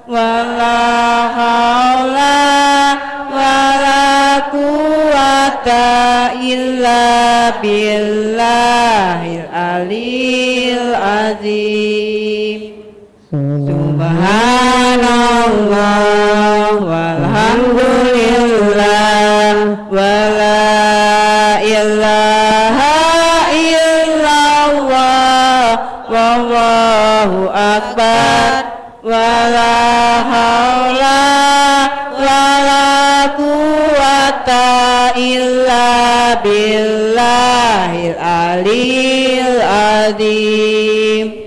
wala haula wala quwata illa billahil aliyil azim. Subhanallah walhamdulillah wala ilaha illallah wallahu akbar wala haula wala quwata illa billahil aliyil azim.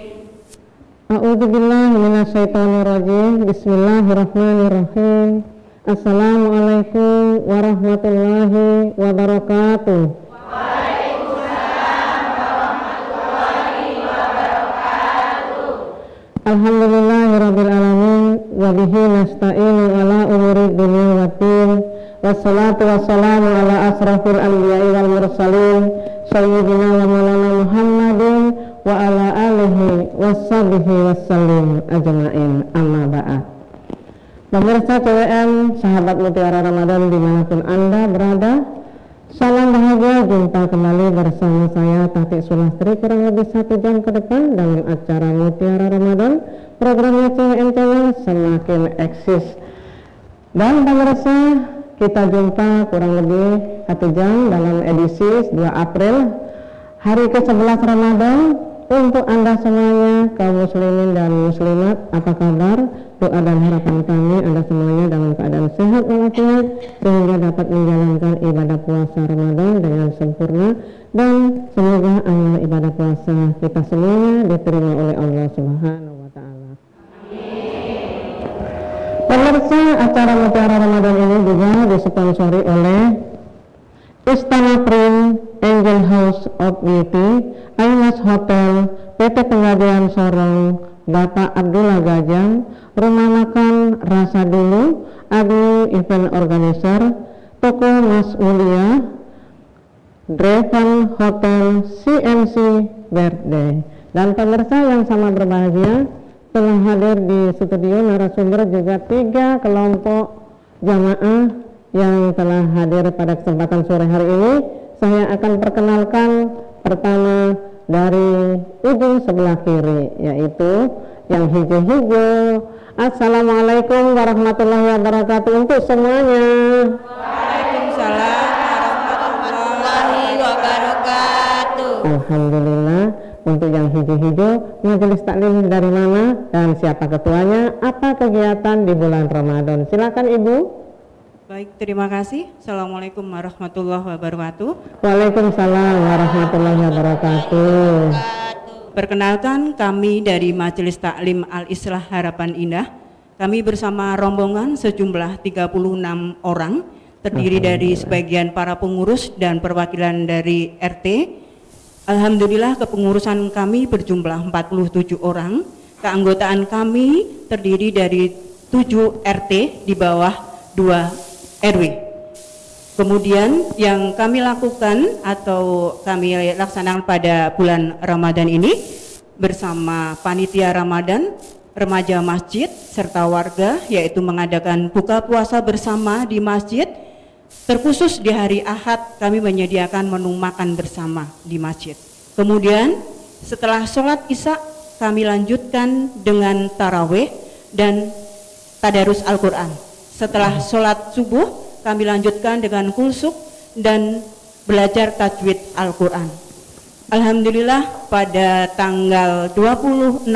A'udzubillahi minasyaitonirrajim. Bismillahirrahmanirrahim. Assalamualaikum warahmatullahi wabarakatuh. Waalaikumsalam warahmatullahi wabarakatuh. Alhamdulillahirabbil alamin wa bihi nasta'inu ala umuri dunya waddin. Wassalatu wassalamu ala asrafil anbiya'i wal mursalin sayyidina wa maulana Muhammadin wa ala alihi wassabihi wassalim ajma'in, amma ba'd. Pemirsa CWM, sahabat Mutiara Ramadan dimanapun Anda berada, salam bahagia, jumpa kembali bersama saya Tati Sulastri kurang lebih 1 jam ke depan dalam acara Mutiara Ramadan. Programnya CWM Channel semakin eksis. Dan pemirsa, kita jumpa kurang lebih 1 jam dalam edisi 2 April, hari ke-11 Ramadan. Untuk Anda semuanya, kaum muslimin dan muslimat, apa kabar? Doa dan harapan kami Anda semuanya dalam keadaan sehat walafiat, sehingga dapat menjalankan ibadah puasa Ramadan dengan sempurna, dan semoga amal ibadah puasa kita semuanya diterima oleh Allah Subhanahu wa Ta'ala. Pemirsa, acara Mutiara Ramadan ini juga disponsori oleh Istana Prim, Angel House of Beauty, Aimas Hotel, PT Pengadilan Sorong, Bapak Abdullah Gajang, Rumah Makan Rasa Dulu, Adi Event Organizer, Toko Mas Mulia, Draven Hotel, CMC Birthday. Dan pemirsa yang sama berbahagia, telah hadir di studio narasumber juga 3 kelompok jamaah yang telah hadir pada kesempatan sore hari ini. Saya akan perkenalkan pertama dari ujung sebelah kiri, yaitu yang hijau-hijau. Assalamualaikum warahmatullahi wabarakatuh untuk semuanya. Waalaikumsalam warahmatullahi wabarakatuh. Alhamdulillah. Untuk yang hijau-hijau, majelis taklim dari mana dan siapa ketuanya, apa kegiatan di bulan Ramadan? Silakan Ibu. Baik, terima kasih. Assalamualaikum warahmatullahi wabarakatuh. Waalaikumsalam warahmatullahi wabarakatuh. Perkenalkan, kami dari Majelis Taklim Al-Islah Harapan Indah. Kami bersama rombongan sejumlah 36 orang, terdiri dari sebagian para pengurus dan perwakilan dari RT. Alhamdulillah, kepengurusan kami berjumlah 47 orang. Keanggotaan kami terdiri dari 7 RT di bawah 2 RW. Kemudian yang kami lakukan atau kami laksanakan pada bulan Ramadan ini bersama panitia Ramadan, remaja masjid serta warga, yaitu mengadakan buka puasa bersama di masjid. Terkhusus di hari Ahad kami menyediakan menu makan bersama di masjid. Kemudian setelah sholat Isya kami lanjutkan dengan tarawih dan tadarus Al-Quran. Setelah sholat subuh kami lanjutkan dengan kulsuk dan belajar tajwid Al-Quran. Alhamdulillah, pada tanggal 26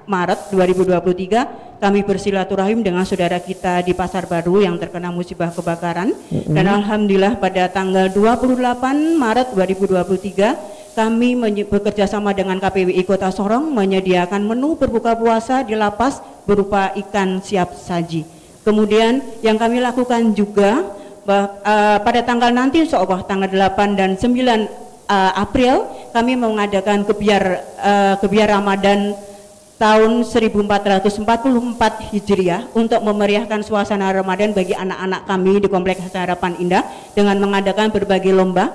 Maret 2023 kami bersilaturahim dengan saudara kita di Pasar Baru yang terkena musibah kebakaran. Dan alhamdulillah pada tanggal 28 Maret 2023 kami bekerja sama dengan KPWI Kota Sorong menyediakan menu berbuka puasa di lapas berupa ikan siap saji. Kemudian yang kami lakukan juga pada tanggal nanti insyaallah tanggal 8 dan 9 April kami mengadakan kebiar Ramadan tahun 1444 Hijriah untuk memeriahkan suasana Ramadan bagi anak-anak kami di Kompleks Harapan Indah dengan mengadakan berbagai lomba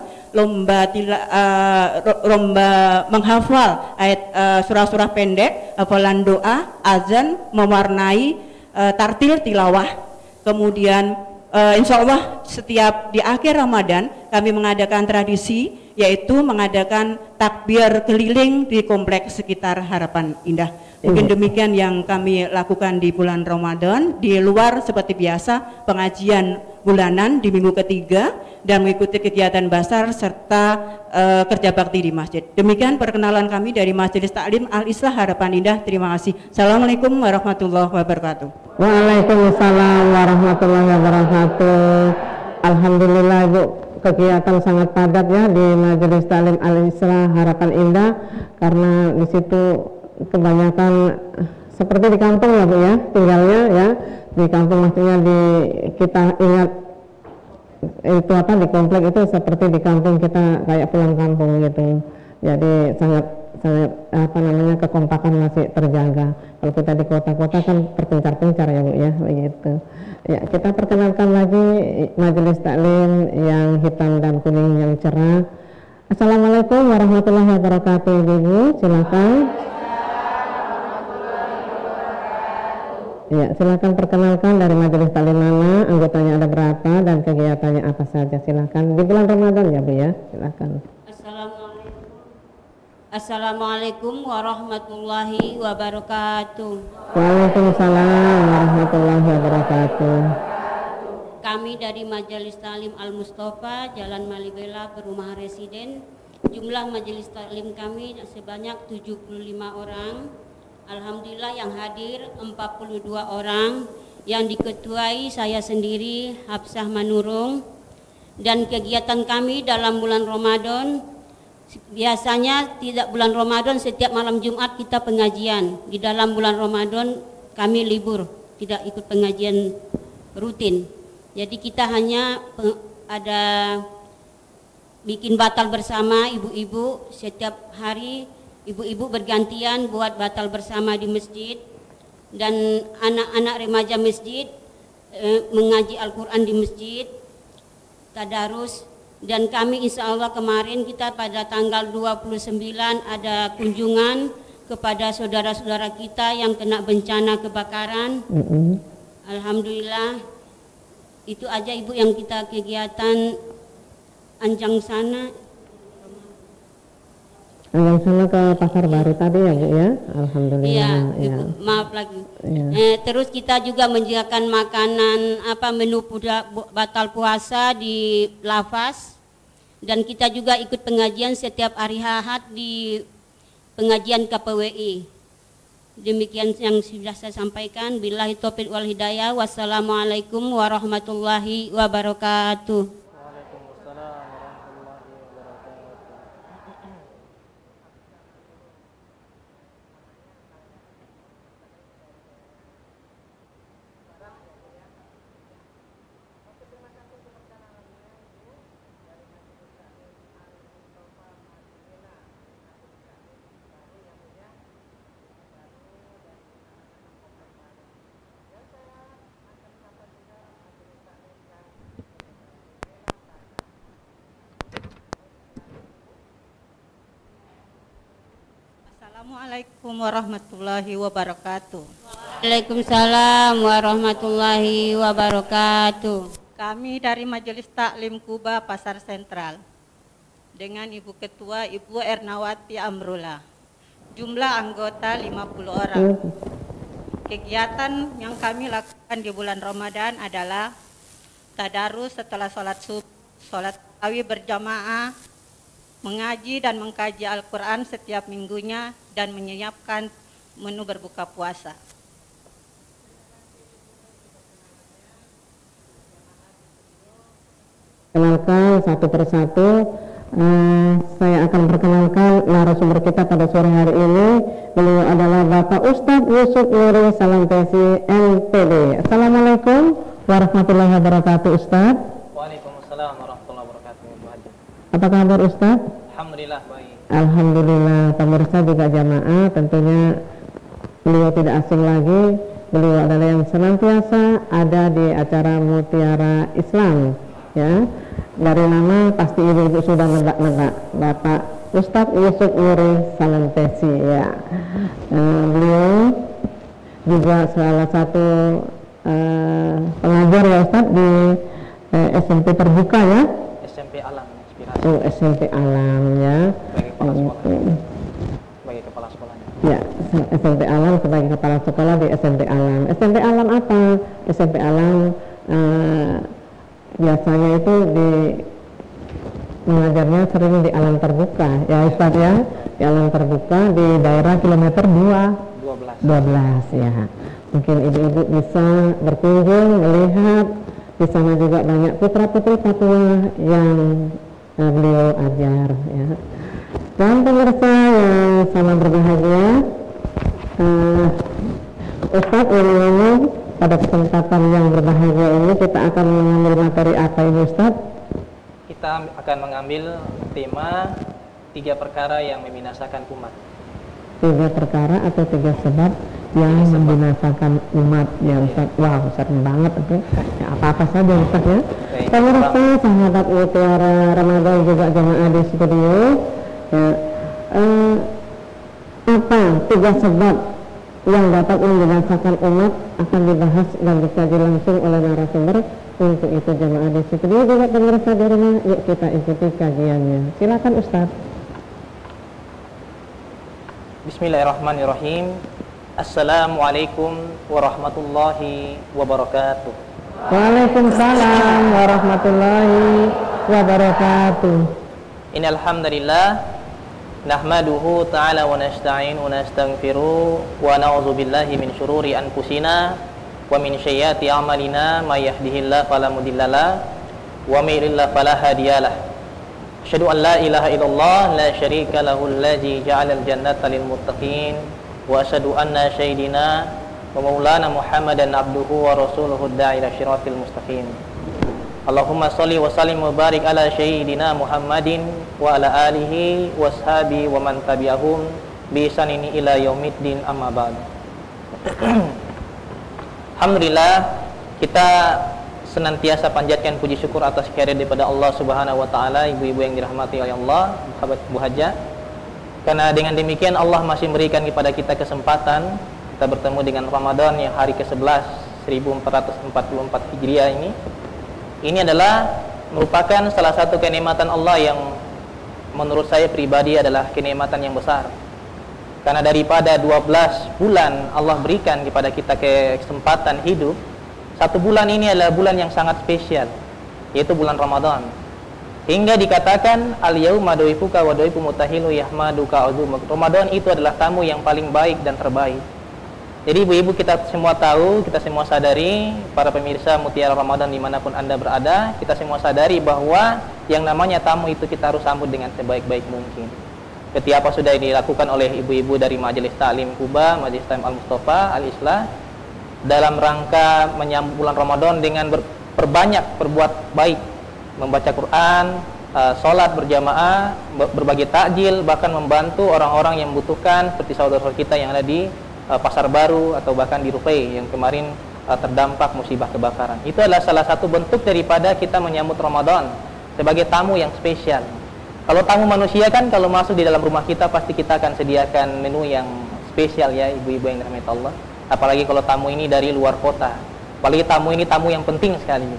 menghafal ayat surah-surah pendek, hafalan doa, azan, mewarnai tartil tilawah. Kemudian insya Allah setiap di akhir Ramadan kami mengadakan tradisi, yaitu mengadakan takbir keliling di kompleks sekitar Harapan Indah. Mungkin demikian yang kami lakukan di bulan Ramadan. Di luar seperti biasa pengajian bulanan di minggu ketiga dan mengikuti kegiatan basar serta kerja bakti di masjid. Demikian perkenalan kami dari Majelis Taklim Al-Islah Harapan Indah. Terima kasih. Assalamualaikum warahmatullahi wabarakatuh. Waalaikumsalam warahmatullahi wabarakatuh. Alhamdulillah Ibu, kegiatan sangat padat ya di Majelis Taklim Al-Islah Harapan Indah, karena di situ kebanyakan seperti di kampung ya Bu ya, tinggalnya ya di kampung, maksudnya di kita ingat itu apa, di komplek itu seperti di kampung, kita kayak pulang kampung gitu. Jadi sangat apa namanya, kekompakan masih terjaga. Kalau kita di kota-kota kan terpencar-pencar ya Bu ya, begitu. Ya, kita perkenalkan lagi Majelis Taklim yang hitam dan kuning yang cerah. Assalamualaikum warahmatullahi wabarakatuh. Ibu, silakan. Ya, silakan perkenalkan dari Majelis Taklim mana, anggotanya ada berapa, dan kegiatannya apa saja. Silakan di bulan Ramadan ya Bu ya, silakan. Assalamualaikum warahmatullahi wabarakatuh. Waalaikumsalam warahmatullahi wabarakatuh. Kami dari Majelis Taklim Al-Mustafa, Jalan Malibela, Perumahan Residen. Jumlah Majelis Taklim kami sebanyak 75 orang. Alhamdulillah yang hadir 42 orang, yang diketuai saya sendiri Hafsah Manurung. Dan kegiatan kami dalam bulan Ramadan, biasanya tidak bulan Ramadan setiap malam Jumat kita pengajian. Di dalam bulan Ramadan kami libur, tidak ikut pengajian rutin. Jadi kita hanya ada bikin batal bersama ibu-ibu setiap hari. Ibu-ibu bergantian buat batal bersama di masjid, dan anak-anak remaja masjid mengaji Al-Quran di masjid, tadarus. Dan kami insya Allah kemarin kita pada tanggal 29 ada kunjungan kepada saudara-saudara kita yang kena bencana kebakaran. Alhamdulillah, itu aja Ibu yang kita kegiatan Anjang sana. Yang sana ke Pasar Baru tadi ya Bu ya, alhamdulillah. Iya, ya. Maaf lagi. Ya. Terus kita juga menyediakan makanan menu batal puasa di Lafaz, dan kita juga ikut pengajian setiap hari Ahad di pengajian KPWI. Demikian yang sudah saya sampaikan. Billahi taufiq wal hidayah. Wassalamualaikum warahmatullahi wabarakatuh. Assalamualaikum warahmatullahi wabarakatuh. Waalaikumsalam warahmatullahi wabarakatuh. Kami dari Majelis Taklim Kuba Pasar Sentral dengan Ibu Ketua Ibu Ernawati Amrullah. Jumlah anggota 50 orang. Kegiatan yang kami lakukan di bulan Ramadan adalah tadarus setelah sholat subuh, sholat tarawih berjamaah, mengaji dan mengkaji Al-Quran setiap minggunya, dan menyiapkan menu berbuka puasa. Kenalkan satu persatu. Saya akan perkenalkan narasumber kita pada sore hari ini. Beliau adalah Bapak Ustadz Yusuf Nuri Salantesi, MPD. Assalamualaikum warahmatullahi wabarakatuh Ustadz. Waalaikumsalam warahmatullahi wabarakatuh. Apa kabar Ustadz? Alhamdulillah baik. Alhamdulillah. Pemirsa juga jamaah, tentunya beliau tidak asing lagi. Beliau adalah yang senantiasa ada di acara Mutiara Islam, ya. Dari nama pasti ibu-ibu sudah negak-negak, Bapak Ustadz Yusuf Nuri Salantesi, ya. Beliau juga salah satu pengajar ya Ustaz di SMP terbuka ya. SMP Alam Inspirasi. Oh, SMP Alam ya. Sebagai kepala sekolah. Sebagai kepala sekolahnya. Ya, SMP Alam sebagai kepala sekolah di SMP Alam. SMP Alam apa? SMP Alam biasanya itu di mengajarnya sering di alam terbuka ya Ustaz ya, di alam terbuka di daerah kilometer 12 ya. Mungkin ibu-ibu bisa berkunjung melihat di sana juga banyak putra-putri Papua yang beliau ajar ya. Dan pemirsa yang sama berbahagia, Ustaz ngomong pada kesempatan yang berbahagia ini kita akan mengambil materi apa ini Ustaz? Kita akan mengambil tema 3 perkara yang membinasakan umat. 3 perkara atau 3 sebab yang membinasakan umat ya Ustaz. Wow, sering banget itu. Ya, apa-apa saja Ustaz ya. Pemirsa sahabat Mutiara Ramadan juga jamaah di studio ya, apa 3 sebab yang dapat membinasakan umat akan dibahas dan dikaji langsung oleh narasumber. Untuk itu jamaah di studio juga pemirsa di rumah, yuk kita ikuti kajiannya. Silakan Ustaz. Bismillahirrahmanirrahim. Assalamualaikum warahmatullahi wabarakatuh. Waalaikumsalam warahmatullahi wabarakatuh. Innal hamdalillah nahmaduhu ta'ala wa nasta'inu wa nastaghfiruh wa na'udzu billahi min syururi anfusina wa min sayyiati a'malina may yahdihillahu fala mudhillalah wa may yudlil fala hadiyalah. Asyhadu an la ilaha illallah la syarika lahul ladzi ja'alal jannata lil muttaqin wa asyhadu anna sayyidina wa maulana Muhammadan abduhu wa rasuluhu ad-da'i ila syiratil mustaqim. Allahumma shalli wa sallim wa barik ala sayyidina Muhammadin wa ala alihi washabi wa man tabi'ahum bi ihsanin ila yaumiddin amma ba'd. Alhamdulillah, kita senantiasa panjatkan puji syukur atas kehadiran daripada Allah Subhanahu wa taala, ibu-ibu yang dirahmati oleh Allah, sahabat Bu Haja. Karena dengan demikian Allah masih memberikan kepada kita kesempatan kita bertemu dengan Ramadan yang hari ke-11 1444 Hijriah ini. Ini adalah merupakan salah satu kenikmatan Allah yang menurut saya pribadi adalah kenikmatan yang besar. Karena daripada 12 bulan Allah berikan kepada kita kesempatan hidup, 1 bulan ini adalah bulan yang sangat spesial, yaitu bulan Ramadan. Hingga dikatakan al-yauma doifuka wa doifu mutahilu yahmaduka azumuk. Ramadan itu adalah tamu yang paling baik dan terbaik. Jadi ibu-ibu kita semua tahu, kita semua sadari, para pemirsa Mutiara Ramadan dimanapun Anda berada, kita semua sadari bahwa yang namanya tamu itu kita harus sambut dengan sebaik-baik mungkin. Seperti apa sudah dilakukan oleh ibu-ibu dari Majelis Ta'lim Kuba, Majelis Ta'lim Al-Mustafa, Al-Islah, dalam rangka menyambut bulan Ramadan dengan berbanyak berbuat baik, membaca Quran, sholat berjamaah, berbagi takjil, bahkan membantu orang-orang yang membutuhkan seperti saudara-saudara kita yang ada di Pasar Baru atau bahkan di Rufai yang kemarin terdampak musibah kebakaran. Itu adalah salah satu bentuk daripada kita menyambut Ramadan sebagai tamu yang spesial. Kalau tamu manusia kan kalau masuk di dalam rumah kita pasti kita akan sediakan menu yang spesial ya ibu-ibu yang dirahmati Allah. Apalagi kalau tamu ini dari luar kota. Apalagi tamu ini tamu yang penting sekali.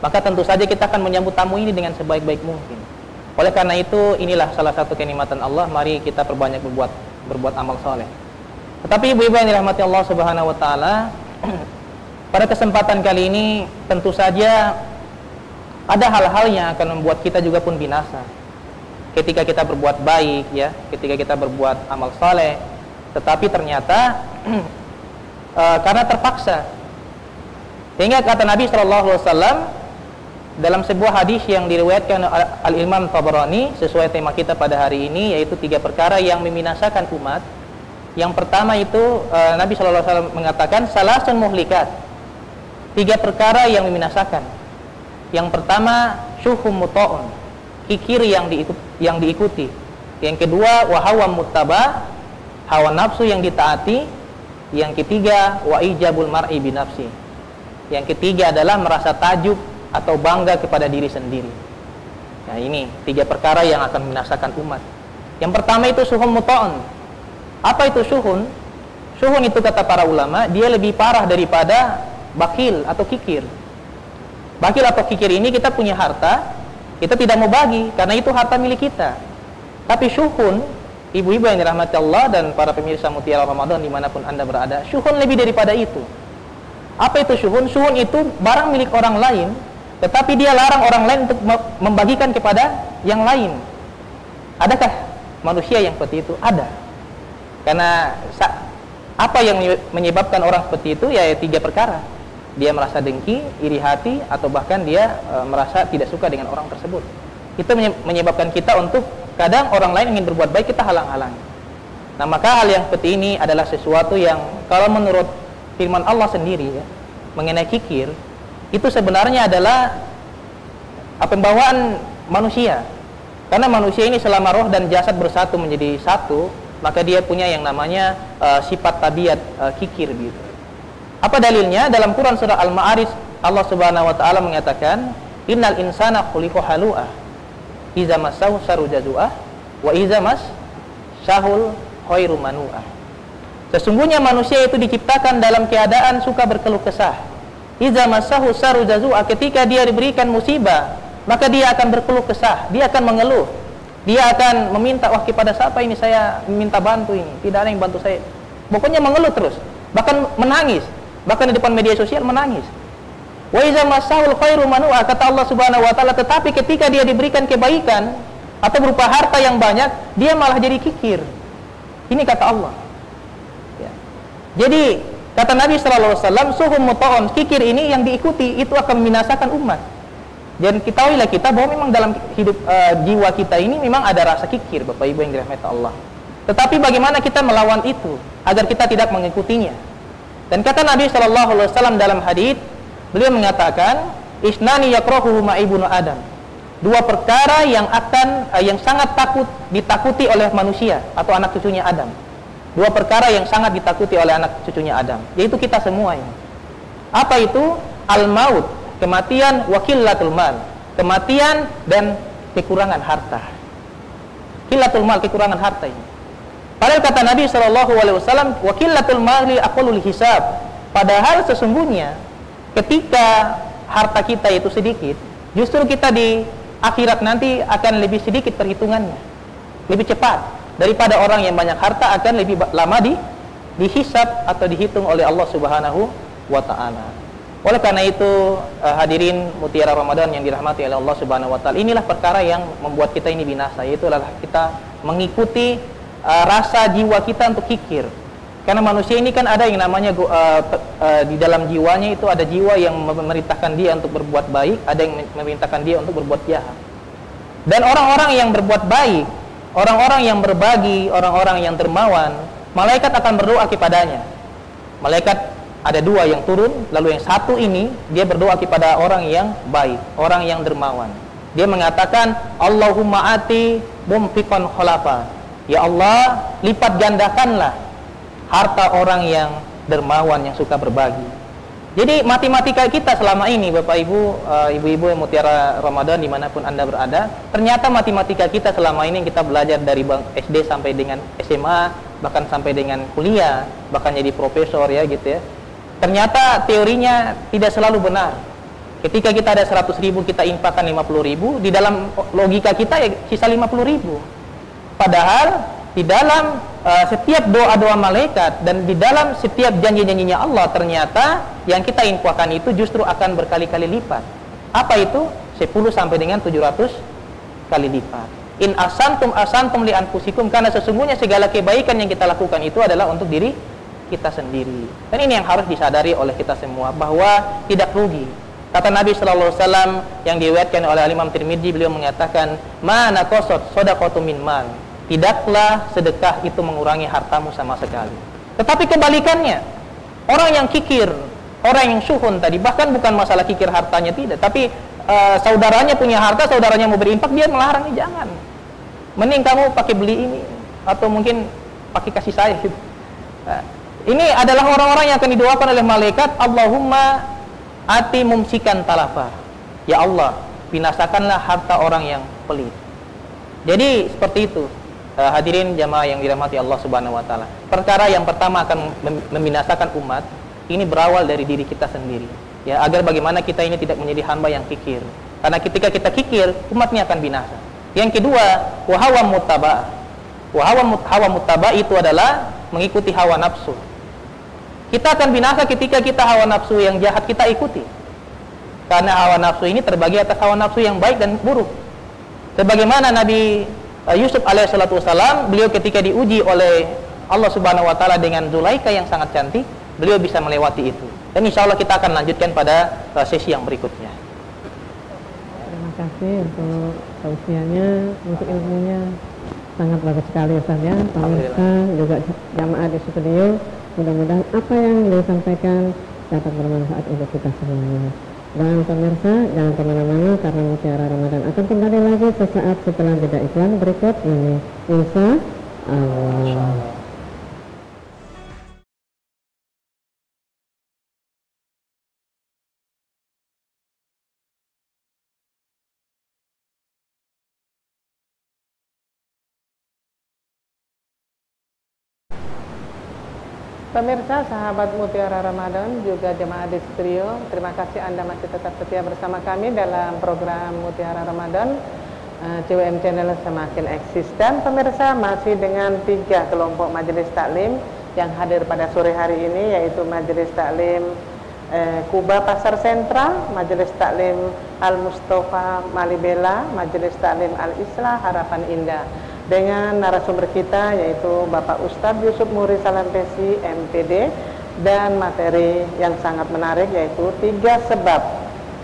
Maka tentu saja kita akan menyambut tamu ini dengan sebaik-baik mungkin. Oleh karena itu inilah salah satu kenikmatan Allah. Mari kita perbanyak berbuat amal soleh. Tetapi ibu-ibu yang dirahmati Allah Subhanahu wa taala, pada kesempatan kali ini tentu saja ada hal-hal yang akan membuat kita juga pun binasa. Ketika kita berbuat baik ya, ketika kita berbuat amal soleh, tetapi ternyata karena terpaksa. Sehingga kata Nabi SAW dalam sebuah hadis yang diriwayatkan Al-Imam Tabarani sesuai tema kita pada hari ini, yaitu 3 perkara yang membinasakan umat. Yang pertama itu Nabi SAW mengatakan salasun muhlikat, 3 perkara yang membinasakan. Yang pertama syuhum muta'un, kikir yang diikuti. Yang kedua wahawam muttaba, hawa nafsu yang ditaati. Yang ketiga wa ijabul mar'i binafsi. Yang ketiga adalah merasa tajuk atau bangga kepada diri sendiri. Nah ini 3 perkara yang akan membinasakan umat. Yang pertama itu syuhum muta'un. Apa itu syuhun? Syuhun itu kata para ulama, dia lebih parah daripada bakhil atau kikir. Bakhil atau kikir ini kita punya harta, kita tidak mau bagi karena itu harta milik kita. Tapi syuhun, ibu-ibu yang dirahmati Allah dan para pemirsa Mutiara Ramadan dimanapun Anda berada, syuhun lebih daripada itu. Apa itu syuhun? Syuhun itu barang milik orang lain, tetapi dia larang orang lain untuk membagikan kepada yang lain. Adakah manusia yang seperti itu? Ada. Karena apa yang menyebabkan orang seperti itu? Ya 3 perkara. Dia merasa dengki, iri hati, atau bahkan dia merasa tidak suka dengan orang tersebut. Itu menyebabkan kita untuk kadang orang lain ingin berbuat baik, kita halang-halangi. Nah, maka hal yang seperti ini adalah sesuatu yang kalau menurut firman Allah sendiri ya, mengenai kikir, itu sebenarnya adalah pembawaan manusia. Karena manusia ini selama roh dan jasad bersatu menjadi satu, maka dia punya yang namanya sifat tabiat kikir gitu. Apa dalilnya? Dalam Quran surah Al-Ma'arij, Allah Subhanahu wa taala mengatakan, "Innal insana khuliqa halu'a, iza massahu syarru jazu'ah, wa iza massahul khairu manu'ah." Sesungguhnya manusia itu diciptakan dalam keadaan suka berkeluh kesah. Iza massahu syarru jazu'ah, ketika dia diberikan musibah, maka dia akan berkeluh kesah, dia akan mengeluh. Dia akan meminta, wah kepada siapa ini saya minta bantu ini, tidak ada yang bantu saya. Pokoknya mengeluh terus, bahkan menangis, bahkan di depan media sosial menangis. Wa iza massahul khairu manu'a, kata Allah Subhanahu wa taala, tetapi ketika dia diberikan kebaikan atau berupa harta yang banyak, dia malah jadi kikir. Ini kata Allah. Ya. Jadi kata Nabi sallallahu alaihi wasallam, suhum muta'un, kikir ini yang diikuti itu akan membinasakan umat. Dan ketahuilah kita bahwa memang dalam hidup jiwa kita ini memang ada rasa kikir, Bapak Ibu yang dirahmati Allah. Tetapi bagaimana kita melawan itu agar kita tidak mengikutinya? Dan kata Nabi sallallahu alaihi wasallam dalam hadits, beliau mengatakan, "Isnani yakrahuhuma ibnu Adam." 2 perkara yang sangat ditakuti oleh manusia atau anak cucunya Adam. 2 perkara yang sangat ditakuti oleh anak cucunya Adam, yaitu kita semua ini. Apa itu? Al-maut, kematian, wa qillatul mal, kematian dan kekurangan harta. Qillatul mal, kekurangan harta ini. Padahal kata Nabi sallallahu alaihi wasallam, wa qillatul mali aqallul hisab. Padahal sesungguhnya ketika harta kita itu sedikit, justru kita di akhirat nanti akan lebih sedikit perhitungannya, lebih cepat daripada orang yang banyak harta, akan lebih lama dihisab atau dihitung oleh Allah Subhanahu wa taala. Oleh karena itu hadirin Mutiara Ramadan yang dirahmati oleh Allah Subhanahu wa taala, inilah perkara yang membuat kita ini binasa, yaitu adalah kita mengikuti rasa jiwa kita untuk kikir. Karena manusia ini kan ada yang namanya di dalam jiwanya itu ada jiwa yang memerintahkan dia untuk berbuat baik, ada yang memerintahkan dia untuk berbuat jahat. Dan orang-orang yang berbuat baik, orang-orang yang berbagi, orang-orang yang dermawan, malaikat akan berdoa kepadanya. Malaikat ada 2 yang turun, lalu yang satu ini dia berdoa kepada orang yang baik, orang yang dermawan. Dia mengatakan, Allahumma ati mumfiqan khalafa. Ya Allah, lipat gandakanlah harta orang yang dermawan, yang suka berbagi. Jadi matematika kita selama ini, Bapak Ibu, ibu-ibu yang Mutiara Ramadan dimanapun Anda berada, ternyata matematika kita selama ini yang kita belajar dari SD sampai dengan SMA, bahkan sampai dengan kuliah, bahkan jadi profesor ya gitu ya. Ternyata teorinya tidak selalu benar. Ketika kita ada 100.000, kita infakkan 50.000, di dalam logika kita ya sisa 50.000. Padahal di dalam setiap doa-doa malaikat dan di dalam setiap janji-janjinya Allah, ternyata yang kita infakkan itu justru akan berkali-kali lipat. Apa itu? 10 sampai dengan 700 kali lipat. In asantum li anfusikum, karena sesungguhnya segala kebaikan yang kita lakukan itu adalah untuk diri kita sendiri. Dan ini yang harus disadari oleh kita semua, bahwa tidak rugi. Kata Nabi sallallahu alaihi wasallam yang diriwayatkan oleh Imam Tirmidzi, beliau mengatakan, "Ma naqasat shadaqatu min mal." Tidaklah sedekah itu mengurangi hartamu sama sekali. Tetapi kebalikannya, orang yang kikir, orang yang syuhun tadi, bahkan bukan masalah kikir hartanya tidak, tapi saudaranya punya harta, saudaranya mau berinfak, dia melarang, jangan. Mending kamu pakai beli ini atau mungkin pakai kasih saya gitu. Ini adalah orang-orang yang akan didoakan oleh malaikat, Allahumma ati mumsikan talafa. Ya Allah, binasakanlah harta orang yang pelit. Jadi seperti itu. Hadirin jamaah yang dirahmati Allah Subhanahu wa taala. Perkara yang pertama akan membinasakan umat ini berawal dari diri kita sendiri. Ya, agar bagaimana kita ini tidak menjadi hamba yang kikir. Karena ketika kita kikir, umatnya akan binasa. Yang kedua, hawa muttaba. Hawa muttaba itu adalah mengikuti hawa nafsu. Kita akan binasa ketika kita hawa nafsu yang jahat kita ikuti. Karena hawa nafsu ini terbagi atas hawa nafsu yang baik dan buruk. Sebagaimana Nabi Yusuf alaihissalatu wassalam, beliau ketika diuji oleh Allah Subhanahu wa taala dengan Zulaikha yang sangat cantik, beliau bisa melewati itu. Dan insya Allah kita akan lanjutkan pada sesi yang berikutnya. Terima kasih untuk tausiahnya, untuk ilmunya sangat bagus sekali Ustaz ya. Pemirsa juga jamaah di studio, mudah-mudahan apa yang disampaikan dapat bermanfaat untuk kita semuanya. Dan pemirsa jangan kemana-mana karena Mutiara Ramadan akan kembali lagi sesaat setelah jeda iklan berikut ini. Insya Allah. Pemirsa, sahabat Mutiara Ramadan, juga jemaah di studio, terima kasih Anda masih tetap setia bersama kami dalam program Mutiara Ramadan. CWM Channel semakin eksis. Dan pemirsa, masih dengan 3 kelompok majelis taklim yang hadir pada sore hari ini, yaitu Majelis Taklim Kuba Pasar Sentral, Majelis Taklim Al-Mustofa Malibela, Majelis Taklim Al-Islah Harapan Indah. Dengan narasumber kita yaitu Bapak Ustadz Yusuf Muri Salampesi MPD, dan materi yang sangat menarik yaitu 3 sebab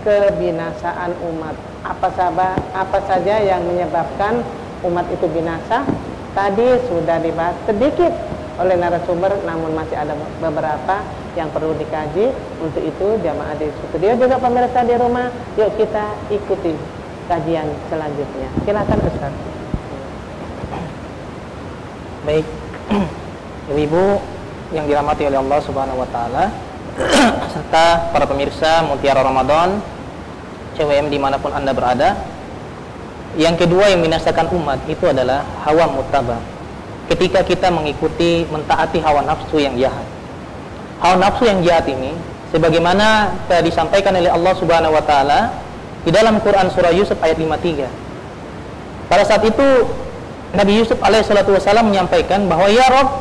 kebinasaan umat. Apa saja yang menyebabkan umat itu binasa? Tadi sudah dibahas sedikit oleh narasumber, namun masih ada beberapa yang perlu dikaji. Untuk itu jamaah di studio juga pemirsa di rumah, yuk kita ikuti kajian selanjutnya. Silakan Ustaz. Baik, ibu-ibu yang dirahmati oleh Allah Subhanahu wa taala serta para pemirsa Mutiara Ramadan CWM dimanapun Anda berada. Yang kedua yang membinasakan umat itu adalah hawa muttaba. Ketika kita mengikuti, mentaati hawa nafsu yang jahat. Hawa nafsu yang jahat ini sebagaimana disampaikan oleh Allah Subhanahu wa taala di dalam Quran surah Yusuf ayat 53. Pada saat itu Nabi Yusuf alaihissalatu wassalam menyampaikan bahwa ya Rabb,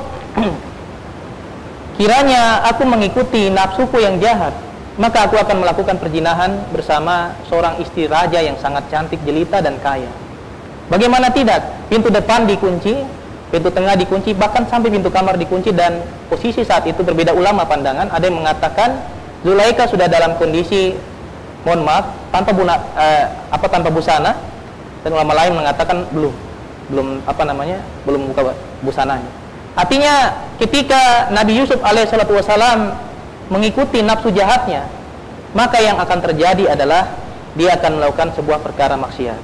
kiranya aku mengikuti nafsuku yang jahat, maka aku akan melakukan perzinahan bersama seorang istri raja yang sangat cantik, jelita dan kaya. Bagaimana tidak? Pintu depan dikunci, pintu tengah dikunci, bahkan sampai pintu kamar dikunci. Dan posisi saat itu berbeda ulama pandangan. Ada yang mengatakan Zulaikha sudah dalam kondisi, mohon maaf, tanpa busana, dan ulama lain mengatakan belum buka busananya. Artinya ketika Nabi Yusuf alaihissalatu wassalam mengikuti nafsu jahatnya, maka yang akan terjadi adalah dia akan melakukan sebuah perkara maksiat.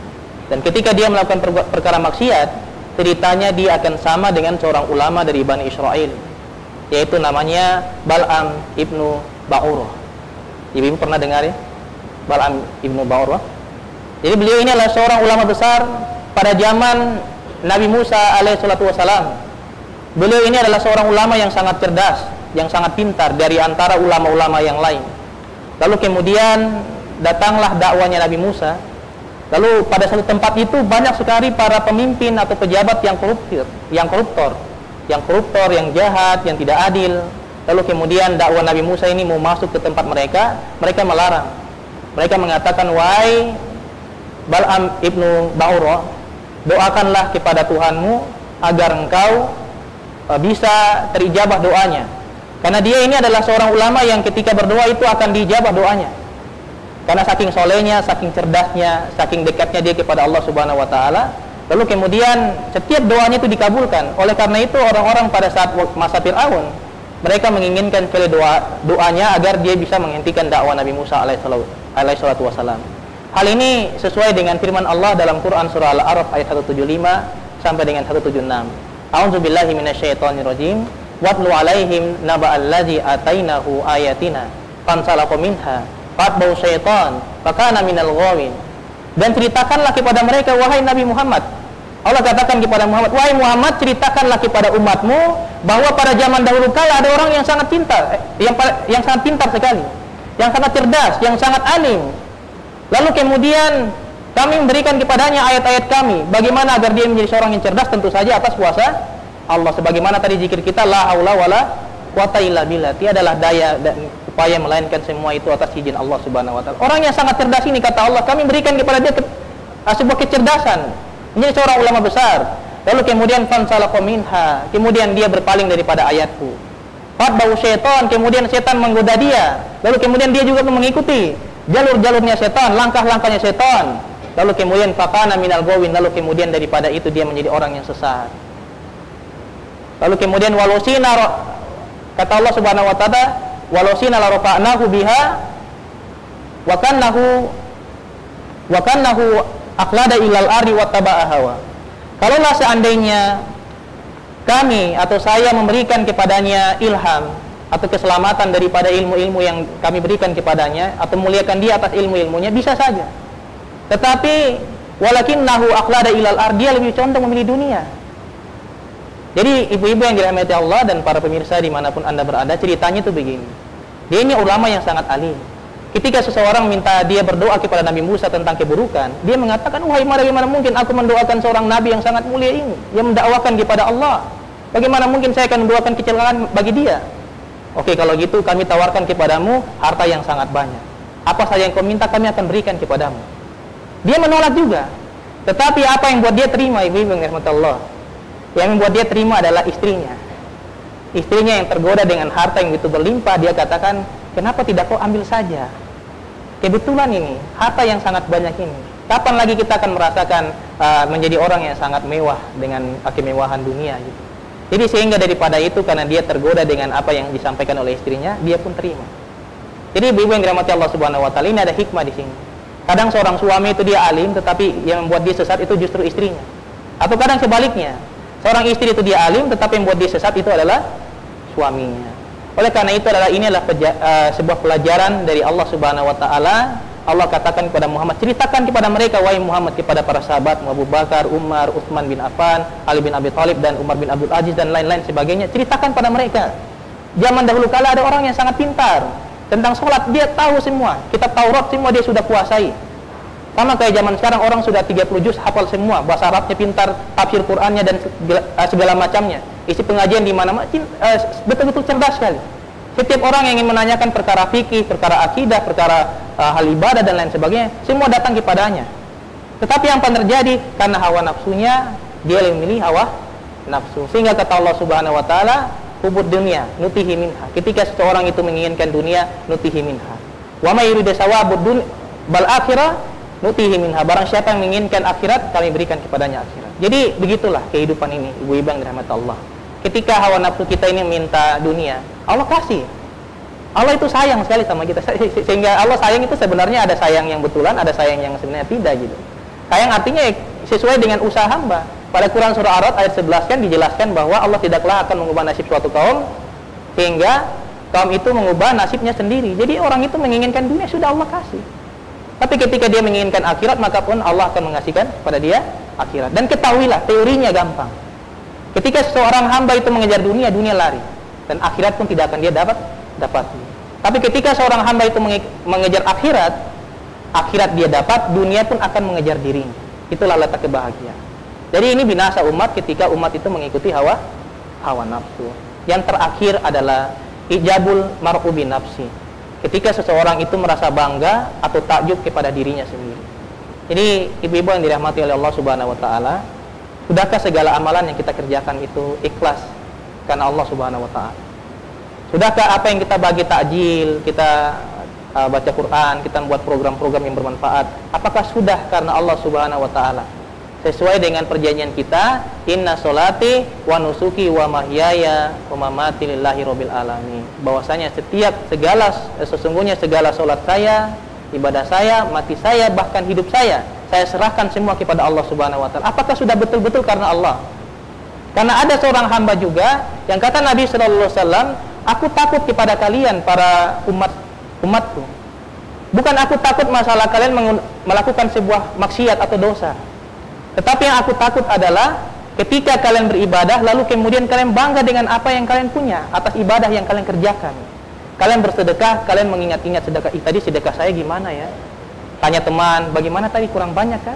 Dan ketika dia melakukan perkara maksiat, ceritanya dia akan sama dengan seorang ulama dari Bani Israel, yaitu namanya Bal'am ibnu Ba'urah. Ibu pernah dengar ya? Bal'am ibnu Ba'urah. Jadi beliau ini adalah seorang ulama besar pada zaman Nabi Musa alaihissalatu wassalam. Beliau ini adalah seorang ulama yang sangat cerdas, yang sangat pintar dari antara ulama-ulama yang lain. Lalu kemudian datanglah dakwanya Nabi Musa. Lalu pada satu tempat itu banyak sekali para pemimpin atau pejabat yang koruptor, yang jahat, yang tidak adil. Lalu kemudian dakwah Nabi Musa ini mau masuk ke tempat mereka melarang. Mereka mengatakan, wahai Bal'am ibnu Ba'urah, doakanlah kepada Tuhanmu agar engkau bisa terijabah doanya. Karena dia ini adalah seorang ulama yang ketika berdoa itu akan diijabah doanya. Karena saking solehnya, saking cerdasnya, saking dekatnya dia kepada Allah Subhanahu wa taala. Lalu kemudian setiap doanya itu dikabulkan. Oleh karena itu orang-orang pada saat masa Fir'aun, mereka menginginkan sekali doanya agar dia bisa menghentikan dakwah Nabi Musa alaihissalatu wassalam. Hal ini sesuai dengan firman Allah dalam Quran surah Al-A'raf ayat 175 sampai dengan 176. A'udzubillahi minasyaitonirrajim. Watlu alaihim naba'alladzi atainahu ayatina fansalakha minha fatba'u syaitan fakana minal ghawin. Dan ceritakanlah kepada mereka, wahai Nabi Muhammad, Allah katakan kepada Muhammad, wahai Muhammad, ceritakanlah kepada umatmu bahwa pada zaman dahulu kala ada orang yang sangat pintar, yang sangat pintar sekali, yang sangat cerdas, yang sangat alim. Lalu kemudian kami memberikan kepadanya ayat-ayat kami, bagaimana agar dia menjadi seorang yang cerdas, tentu saja atas kuasa Allah. Sebagaimana tadi zikir kita, la haula wala quwata illa billah, tiadalah daya dan upaya melainkan semua itu atas izin Allah Subhanahu wa taala. Orang yang sangat cerdas ini, kata Allah, kami berikan kepada dia sebuah kecerdasan, menjadi seorang ulama besar. Lalu kemudian fansalaqa minha, kemudian dia berpaling daripada ayatku. Fatba'u syaitan, kemudian setan menggoda dia. Lalu kemudian dia juga mengikuti jalur-jalurnya setan, langkah-langkahnya setan. Lalu kemudian fakana minal gawin, lalu kemudian daripada itu dia menjadi orang yang sesat. Lalu kemudian walosina, kata Allah Subhanahu wa taala, walosina la rafa'nahu biha wa kannahu akhlada ilal ardi wattaba'a hawa. Kalaulah seandainya kami atau saya memberikan kepadanya ilham atau keselamatan daripada ilmu-ilmu yang kami berikan kepadanya, atau muliakan dia atas ilmu-ilmunya, bisa saja. Tetapi walakinnahu akhlada ilal ardi, dia lebih condong memilih dunia. Jadi ibu-ibu yang dirahmati Allah dan para pemirsa dimanapun anda berada, ceritanya itu begini. Dia ini ulama yang sangat alim. Ketika seseorang minta dia berdoa kepada Nabi Musa tentang keburukan, dia mengatakan, wahai, bagaimana mungkin aku mendoakan seorang Nabi yang sangat mulia ini, yang mendakwakan kepada Allah? Bagaimana mungkin saya akan mendoakan kecelakaan bagi dia? Oke, kalau gitu kami tawarkan kepadamu harta yang sangat banyak. Apa saja yang kau minta kami akan berikan kepadamu. Dia menolak juga. Tetapi apa yang buat dia terima, ibu-ibu yang dirahmati Allah? Yang membuat dia terima adalah istrinya. Istrinya yang tergoda dengan harta yang begitu berlimpah, dia katakan, kenapa tidak kau ambil saja? Kebetulan ini, harta yang sangat banyak ini. Kapan lagi kita akan merasakan menjadi orang yang sangat mewah dengan kemewahan dunia gitu. Jadi sehingga daripada itu, karena dia tergoda dengan apa yang disampaikan oleh istrinya, dia pun terima. Jadi ibu-ibu yang dirahmati Allah Subhanahu wa taala, ini ada hikmah di sini. Kadang seorang suami itu dia alim, tetapi yang membuat dia sesat itu justru istrinya. Atau kadang sebaliknya, seorang istri itu dia alim, tetapi yang membuat dia sesat itu adalah suaminya. Oleh karena itu ini adalah sebuah pelajaran dari Allah Subhanahu wa taala. Allah katakan kepada Muhammad, ceritakan kepada mereka, wahai Muhammad, kepada para sahabat Abu Bakar, Umar, Utsman bin Affan, Ali bin Abi Thalib, dan Umar bin Abdul Aziz, dan lain-lain sebagainya. Ceritakan pada mereka, zaman dahulu kala ada orang yang sangat pintar tentang sholat, dia tahu semua, kitab Taurat semua dia sudah kuasai. Sama kayak zaman sekarang, orang sudah 30 juz hafal semua, bahasa Arabnya pintar, tafsir Qur'annya dan segala macamnya. Isi pengajian di mana-mana, betul-betul cerdas sekali. Setiap orang yang ingin menanyakan perkara fikih, perkara akidah, perkara hal ibadah dan lain sebagainya, semua datang kepadanya. Tetapi yang akan terjadi, karena hawa nafsunya, dia lebih memilih hawa nafsu. Sehingga kata Allah Subhanahu wa taala, hubud dunia nutihi minha. Ketika seseorang itu menginginkan dunia, nutihi minha. Wa may yuridu sawabud dunya bal akhirah nutihi minha. Barang siapa yang menginginkan akhirat, kami berikan kepadanya akhirat. Jadi begitulah kehidupan ini, ibu-ibu yang dirahmati Allah. Ketika hawa nafsu kita ini minta dunia, Allah kasih. Allah itu sayang sekali sama kita. Sehingga Allah sayang itu sebenarnya ada sayang yang betulan, ada sayang yang sebenarnya tidak gitu. Sayang artinya sesuai dengan usaha hamba. Pada Quran surah Ar-Ra'd ayat 11 kan dijelaskan bahwa Allah tidaklah akan mengubah nasib suatu kaum sehingga kaum itu mengubah nasibnya sendiri. Jadi orang itu menginginkan dunia, sudah Allah kasih. Tapi ketika dia menginginkan akhirat, maka pun Allah akan mengasihkan pada dia akhirat. Dan ketahuilah, teorinya gampang. Ketika seseorang hamba itu mengejar dunia, dunia lari, dan akhirat pun tidak akan dia dapat. Tapi ketika seorang hamba itu mengejar akhirat, akhirat dia dapat, dunia pun akan mengejar dirinya. Itulah letak kebahagiaan. Jadi ini binasa umat ketika umat itu mengikuti hawa nafsu. Yang terakhir adalah ijabul mar'u bin nafsi. Ketika seseorang itu merasa bangga atau takjub kepada dirinya sendiri. Jadi ibu-ibu yang dirahmati oleh Allah Subhanahu wa taala, sudahkah segala amalan yang kita kerjakan itu ikhlas karena Allah Subhanahu wa taala? Sudahkah apa yang kita bagi takjil, kita baca Quran, kita membuat program-program yang bermanfaat, apakah sudah karena Allah Subhanahu wa taala? Sesuai dengan perjanjian kita, inna sholati wa nusuki wa mahyaya wa mamati lillahi rabbil alamin. Bahwasanya sesungguhnya segala sholat saya, ibadah saya, mati saya, bahkan hidup saya serahkan semua kepada Allah Subhanahu wa taala. Apakah sudah betul-betul karena Allah? Karena ada seorang hamba juga yang kata Nabi sallallahu alaihi wasallam, aku takut kepada kalian para umatku. Bukan aku takut masalah kalian melakukan sebuah maksiat atau dosa. Tetapi yang aku takut adalah ketika kalian beribadah, lalu kemudian kalian bangga dengan apa yang kalian punya atas ibadah yang kalian kerjakan. Kalian bersedekah, kalian mengingat-ingat sedekah, tadi sedekah saya gimana ya? Tanya teman, bagaimana tadi, kurang banyak kan?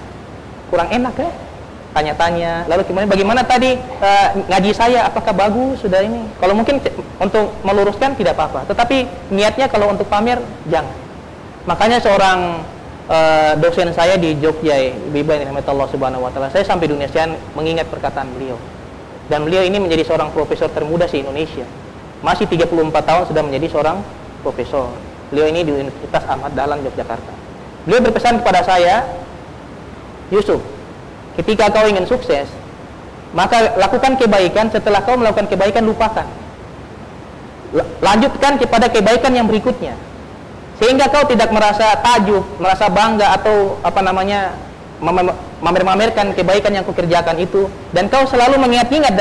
Kurang enak kan? Tanya-tanya, lalu kemudian bagaimana tadi ngaji saya, apakah bagus sudah ini? Kalau mungkin untuk meluruskan tidak apa-apa, tetapi niatnya kalau untuk pamer jangan. Makanya seorang dosen saya di Jogja, Ibu yang dirahmati Allah Subhanahu wa taala, saya sampai dunia saya mengingat perkataan beliau. Dan beliau ini menjadi seorang profesor termuda di Indonesia. Masih 34 tahun sudah menjadi seorang profesor. Beliau ini di Universitas Ahmad Dahlan Yogyakarta. Beliau berpesan kepada saya, Yusuf, ketika kau ingin sukses, maka lakukan kebaikan, setelah kau melakukan kebaikan lupakan. Lanjutkan kepada kebaikan yang berikutnya. Sehingga kau tidak merasa takjub, merasa bangga atau mamer-mamerkan kebaikan yang kau kerjakan itu, dan kau selalu mengingat-ingat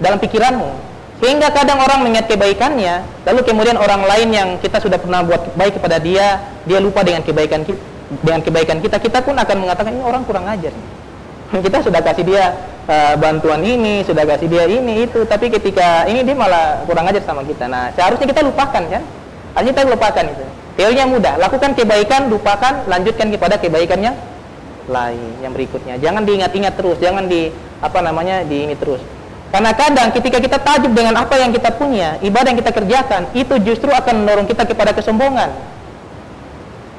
dalam pikiranmu. Sehingga kadang orang mengingat kebaikannya, lalu kemudian orang lain yang kita sudah pernah buat baik kepada dia lupa dengan kebaikan kita, kita pun akan mengatakan ini orang kurang ajar. Kita sudah kasih dia bantuan ini, sudah kasih dia ini itu, tapi ketika ini dia malah kurang ajar sama kita. Nah, seharusnya kita lupakan kan? Harusnya kita lupakan itu. Teorinya mudah, lakukan kebaikan, lupakan, lanjutkan kepada kebaikan yang lain, yang berikutnya. Jangan diingat-ingat terus, jangan diini terus. Karena kadang ketika kita takjub dengan apa yang kita punya, ibadah yang kita kerjakan, itu justru akan mendorong kita kepada kesombongan.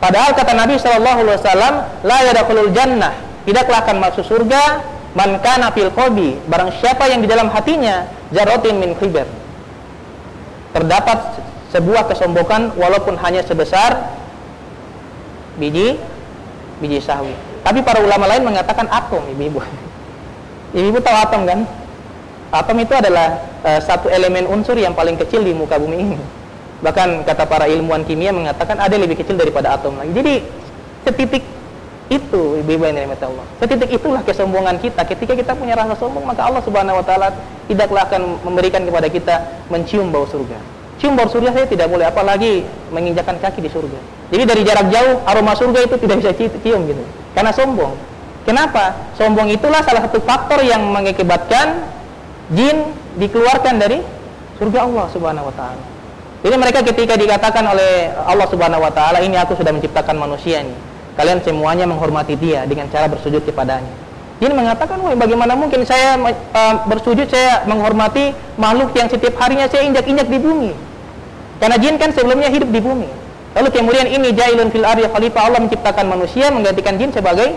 Padahal kata Nabi SAW, la yadkhulul jannah, tidaklah akan masuk surga man kana fil qalbi, barang siapa yang di dalam hatinya dzarratin min kibr, terdapat sebuah kesombongan walaupun hanya sebesar biji sawi. Tapi para ulama lain mengatakan atom, ibu-ibu. Ibu tahu atom kan? Atom itu adalah satu elemen unsur yang paling kecil di muka bumi ini. Bahkan kata para ilmuwan kimia mengatakan ada lebih kecil daripada atom lagi. Jadi setitik itu, ibu-ibu yang dirahmati Allah, setitik itulah kesombongan kita. Ketika kita punya rasa sombong, maka Allah Subhanahu wa taala tidaklah akan memberikan kepada kita mencium bau surga. Cium bau surga saya tidak boleh, apalagi menginjakkan kaki di surga. Jadi dari jarak jauh aroma surga itu tidak bisa cium gitu. Karena sombong. Kenapa? Sombong itulah salah satu faktor yang mengakibatkan jin dikeluarkan dari surga Allah Subhanahu wa taala. Jadi mereka ketika dikatakan oleh Allah Subhanahu wa taala, ini aku sudah menciptakan manusia ini, kalian semuanya menghormati dia dengan cara bersujud kepadanya. Jin mengatakan, wah bagaimana mungkin saya bersujud, saya menghormati makhluk yang setiap harinya saya injak-injak di bumi. Karena jin kan sebelumnya hidup di bumi. Lalu kemudian ini jailun fil ardi khalifah, Allah menciptakan manusia menggantikan jin sebagai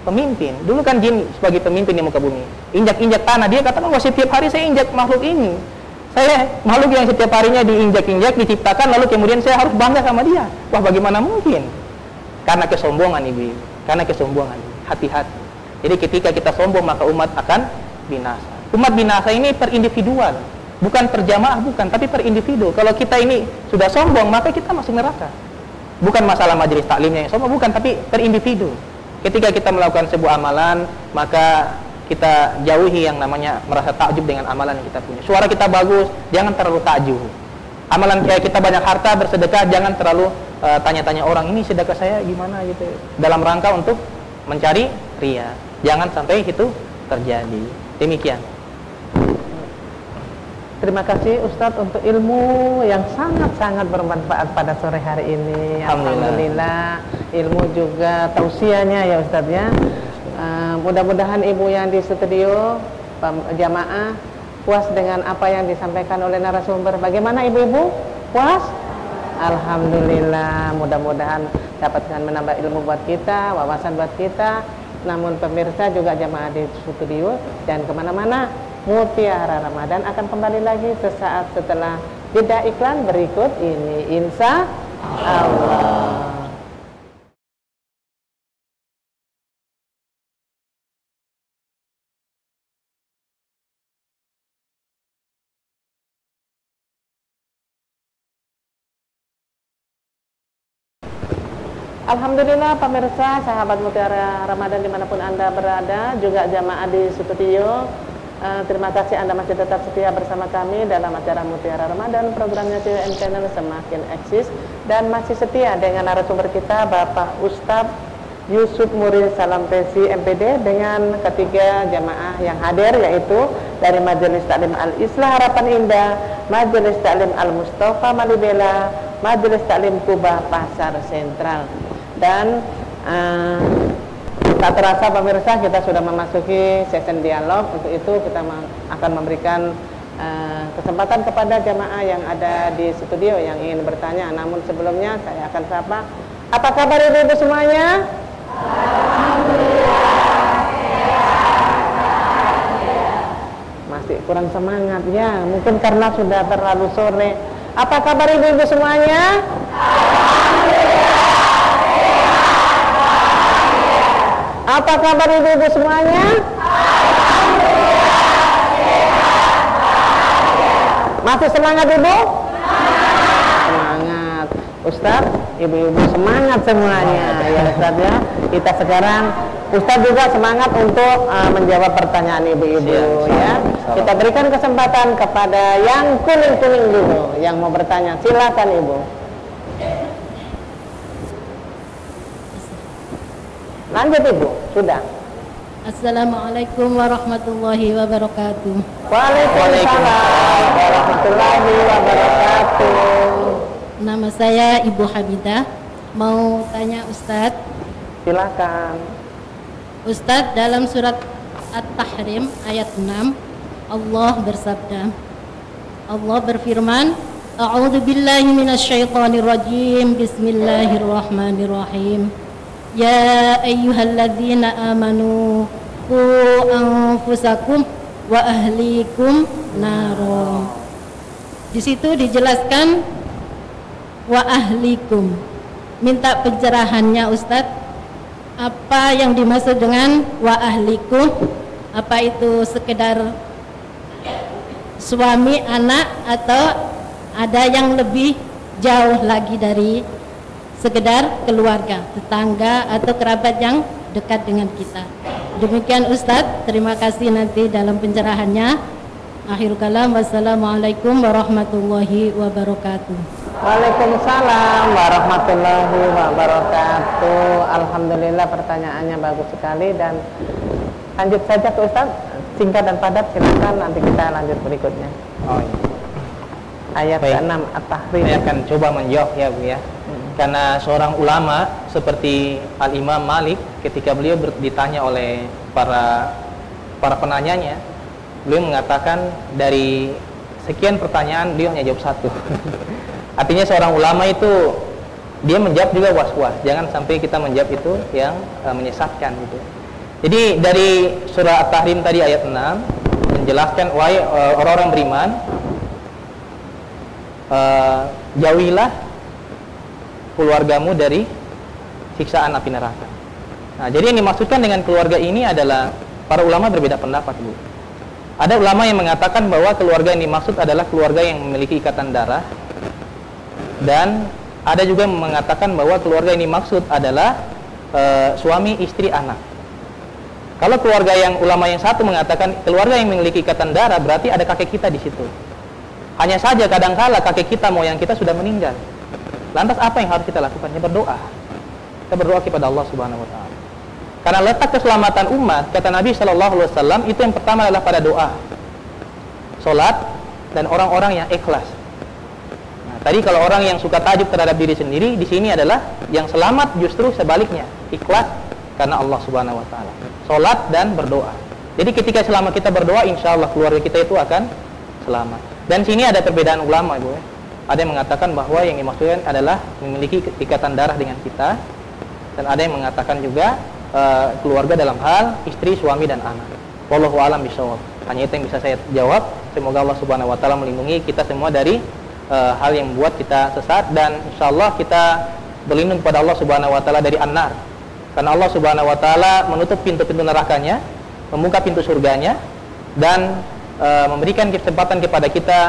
pemimpin. Dulu kan jin sebagai pemimpin di muka bumi, injak-injak tanah. Dia katakan, wah setiap hari saya injak makhluk ini, saya makhluk yang setiap harinya diinjak-injak, diciptakan, lalu kemudian saya harus bangga sama dia. Wah bagaimana mungkin? Karena kesombongan ibu, karena kesombongan. Hati-hati. Jadi ketika kita sombong maka umat akan binasa. Umat binasa ini per individual, bukan per jamaah, bukan, tapi per individu. Kalau kita ini sudah sombong maka kita masuk neraka. Bukan masalah majelis taklimnya yang sombong, bukan, tapi per individu. Ketika kita melakukan sebuah amalan, maka kita jauhi yang namanya merasa takjub dengan amalan yang kita punya. Suara kita bagus, jangan terlalu takjub. Amalan kayak kita banyak harta, bersedekah, jangan terlalu tanya-tanya orang, ini sedekah saya gimana gitu, dalam rangka untuk mencari ria. Jangan sampai itu terjadi. Demikian. Terima kasih Ustadz untuk ilmu yang sangat-sangat bermanfaat pada sore hari ini. Alhamdulillah. Ilmu juga tausiahnya ya Ustadz ya. Mudah-mudahan ibu yang di studio, jamaah, puas dengan apa yang disampaikan oleh narasumber. Bagaimana ibu-ibu? Puas? Alhamdulillah. Mudah-mudahan dapatkan menambah ilmu buat kita, wawasan buat kita. Namun pemirsa juga jamaah di studio, dan kemana-mana. Mutiara Ramadan akan kembali lagi sesaat setelah jeda iklan berikut ini, insya Allah. Alhamdulillah pemirsa, sahabat Mutiara Ramadan dimanapun Anda berada, juga jamaah di studio, terima kasih Anda masih tetap setia bersama kami dalam acara Mutiara Ramadan. Programnya TWN Channel semakin eksis dan masih setia dengan narasumber kita Bapak Ustadz Yusuf Muri Salam Pesi MPD dengan ketiga jamaah yang hadir, yaitu dari Majelis Taklim Al-Islah Harapan Indah, Majelis Taklim Al-Mustafa Malibela, Majelis Taklim Kubah Pasar Sentral. Dan tak terasa pemirsa, kita sudah memasuki sesi dialog. Untuk itu kita akan memberikan kesempatan kepada jamaah yang ada di studio yang ingin bertanya. Namun sebelumnya saya akan sapa, apa kabar ibu-ibu semuanya? Masih kurang semangat ya, mungkin karena sudah terlalu sore. Apa kabar ibu-ibu semuanya? Apa kabar ibu-ibu semuanya? Masih semangat ibu? Semangat. Ustaz, ibu-ibu semangat semuanya ya Ustaz ya. Kita sekarang Ustaz juga semangat untuk menjawab pertanyaan ibu-ibu ya. Kita berikan kesempatan kepada yang kuning-kuning dulu yang mau bertanya. Silakan ibu. Lanjut ibu, sudah. Assalamualaikum warahmatullahi wabarakatuh. Waalaikumsalam warahmatullahi wabarakatuh. Nama saya Ibu Hamidah. Mau tanya Ustadz. Silakan. Ustadz, dalam surat At-Tahrim ayat 6 Allah bersabda, Allah berfirman, A'udzu billahi minasyaitonir rajim. Bismillahirrahmanirrahim. Ya ayyuhalladzina amanu qu anfusakum wa ahlikum naro. Di situ dijelaskan wa ahlikum. Minta pencerahannya Ustadz, apa yang dimaksud dengan wa ahlikum? Apa itu sekedar suami, anak, atau ada yang lebih jauh lagi dari sekedar keluarga, tetangga atau kerabat yang dekat dengan kita? Demikian Ustadz, terima kasih nanti dalam pencerahannya. Akhirul kalam, wassalamualaikum warahmatullahi wabarakatuh. Waalaikumsalam warahmatullahi wabarakatuh. Alhamdulillah, pertanyaannya bagus sekali. Dan lanjut saja ke Ustadz, singkat dan padat, silakan, nanti kita lanjut berikutnya. Oh iya. Ayat ke-6 At-Tahrim. Saya akan coba menjawab ya Bu ya. Karena seorang ulama seperti Al-Imam Malik, ketika beliau ditanya oleh para penanyanya, beliau mengatakan dari sekian pertanyaan beliau hanya jawab satu. Artinya seorang ulama itu dia menjawab juga was-was. Jangan sampai kita menjawab itu yang menyesatkan gitu. Jadi dari surah At-Tahrim tadi ayat 6 menjelaskan, wahai orang-orang beriman, jauhilah keluargamu dari siksaan api neraka. Nah, jadi yang dimaksudkan dengan keluarga ini adalah para ulama berbeda pendapat, Bu. Ada ulama yang mengatakan bahwa keluarga yang dimaksud adalah keluarga yang memiliki ikatan darah, dan ada juga yang mengatakan bahwa keluarga yang dimaksud adalah suami, istri, anak. Kalau keluarga yang ulama yang satu mengatakan keluarga yang memiliki ikatan darah, berarti ada kakek kita di situ. Hanya saja kadangkala kakek kita, moyang kita sudah meninggal. Lantas apa yang harus kita lakukan? Ya berdoa. Kita berdoa kepada Allah Subhanahu wa taala. Karena letak keselamatan umat, kata Nabi sallallahu alaihi wasallam, itu yang pertama adalah pada doa. Salat dan orang-orang yang ikhlas. Nah, tadi kalau orang yang suka tajuk terhadap diri sendiri, di sini adalah yang selamat justru sebaliknya, ikhlas karena Allah Subhanahu wa taala. Salat dan berdoa. Jadi ketika selama kita berdoa, insyaallah keluarga kita itu akan selamat. Dan sini ada perbedaan ulama, Ibu ya. Ada yang mengatakan bahwa yang dimaksudkan adalah memiliki ikatan darah dengan kita, dan ada yang mengatakan juga keluarga dalam hal istri, suami, dan anak. Wallahu a'lam bishawab. Hanya itu yang bisa saya jawab. Semoga Allah Subhanahu wa taala melindungi kita semua dari hal yang membuat kita sesat, dan insyaallah kita berlindung kepada Allah Subhanahu wa taala dari an-nar. Karena Allah Subhanahu wa taala menutup pintu-pintu nerakanya, membuka pintu surganya, dan memberikan kesempatan kepada kita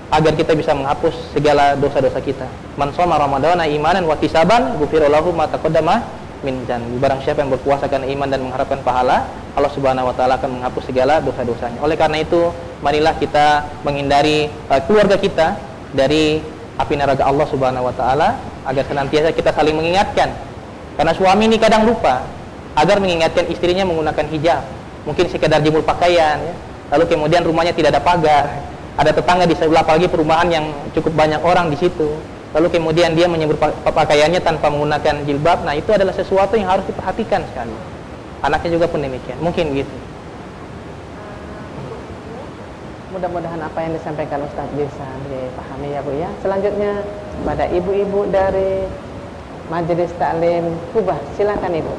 agar kita bisa menghapus segala dosa-dosa kita. Man shoma ramadhana imanan wa ihtisaban ghufira lahu ma taqaddama min dzanbi. Barang siapa yang berpuasa karena iman dan mengharapkan pahala, Allah Subhanahu wa taala akan menghapus segala dosa-dosanya. Oleh karena itu, marilah kita menghindari keluarga kita dari api neraka Allah Subhanahu wa taala, agar senantiasa kita saling mengingatkan Karena suami ini kadang lupa agar mengingatkan istrinya menggunakan hijab. Mungkin sekedar jemur pakaian ya. Lalu kemudian rumahnya tidak ada pagar, ada tetangga di sebelah, apalagi perumahan yang cukup banyak orang di situ. Lalu kemudian dia menyembur pakaiannya tanpa menggunakan jilbab. Nah, itu adalah sesuatu yang harus diperhatikan sekali. Anaknya juga pun demikian. Mungkin gitu. Mudah-mudahan apa yang disampaikan Ustaz bisa dipahami ya Bu ya. Selanjutnya pada ibu-ibu dari Majelis Taklim Kubah, silakan Ibu.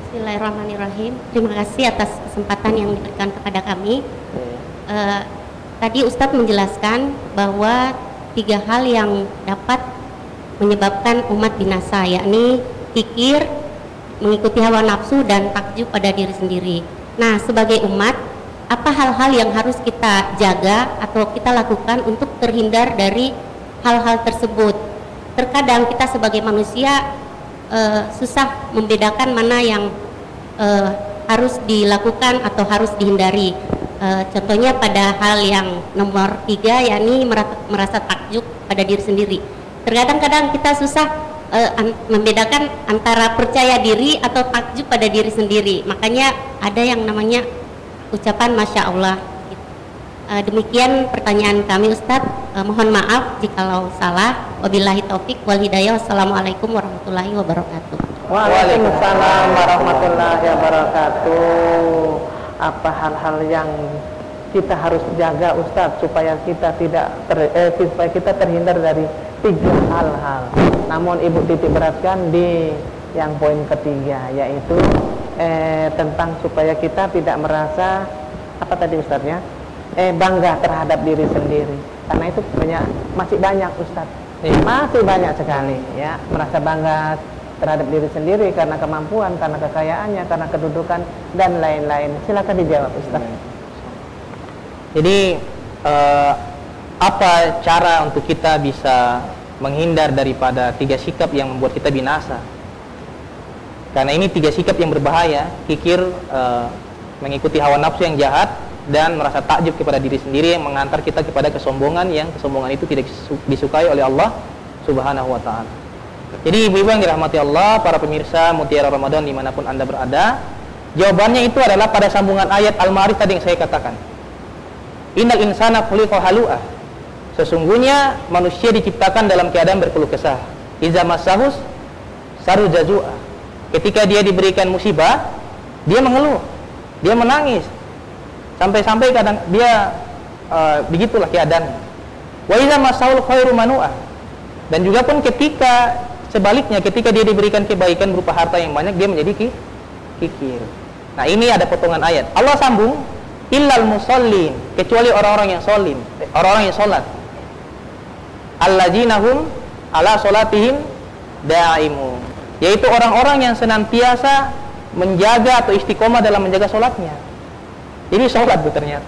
Bismillahirrahmanirrahim. Terima kasih atas kesempatan yang diberikan kepada kami. Tadi Ustadz menjelaskan bahwa 3 hal yang dapat menyebabkan umat binasa, yakni pikir, mengikuti hawa nafsu, dan takjub pada diri sendiri. Nah, sebagai umat, apa hal-hal yang harus kita jaga atau kita lakukan untuk terhindar dari hal-hal tersebut? Terkadang kita sebagai manusia susah membedakan mana yang harus dilakukan atau harus dihindari. Contohnya pada hal yang nomor 3, yakni merasa takjub pada diri sendiri. Terkadang kita susah membedakan antara percaya diri atau takjub pada diri sendiri. Makanya ada yang namanya ucapan Masya Allah. Demikian pertanyaan kami Ustadz. Mohon maaf jikalau salah. Wabillahi taufik wal hidayah. Wassalamualaikum warahmatullahi wabarakatuh. Waalaikumsalam warahmatullahi wabarakatuh. Apa hal-hal yang kita harus jaga Ustadz supaya kita supaya kita terhindar dari 3 hal-hal. Namun Ibu titik beratkan di yang poin ketiga, yaitu tentang supaya kita tidak merasa apa tadi Ustadz ya, bangga terhadap diri sendiri. Karena itu masih banyak Ustadz, masih banyak sekali ya merasa bangga terhadap diri sendiri karena kemampuan, karena kekayaannya, karena kedudukan dan lain-lain. Silakan dijawab Ustadz. Jadi apa cara untuk kita bisa menghindar daripada 3 sikap yang membuat kita binasa? Karena ini 3 sikap yang berbahaya, kikir, mengikuti hawa nafsu yang jahat, dan merasa takjub kepada diri sendiri yang mengantar kita kepada kesombongan, yang kesombongan itu tidak disukai oleh Allah Subhanahu wa ta'ala. Jadi ibu-ibu yang dirahmati Allah, para pemirsa Mutiara Ramadan dimanapun Anda berada, jawabannya itu adalah pada sambungan ayat Al-Ma'arij tadi yang saya katakan. Innal insana khuliqa halu'ah. Sesungguhnya manusia diciptakan dalam keadaan berkeluh kesah. Iza massahus saru jazua. Ketika dia diberikan musibah, dia mengeluh, dia menangis, sampai-sampai kadang dia begitulah keadaannya. Wa iza massahul khairu manu'ah. Dan juga pun ketika sebaliknya, ketika dia diberikan kebaikan berupa harta yang banyak, dia menjadi kikir. Nah, ini ada potongan ayat. Allah sambung, illal musallin, kecuali orang-orang yang sholim, orang-orang yang sholat. Alladzina hum ala sholatihim da'imun, yaitu orang-orang yang senantiasa menjaga atau istiqomah dalam menjaga sholatnya. Jadi sholat itu ternyata.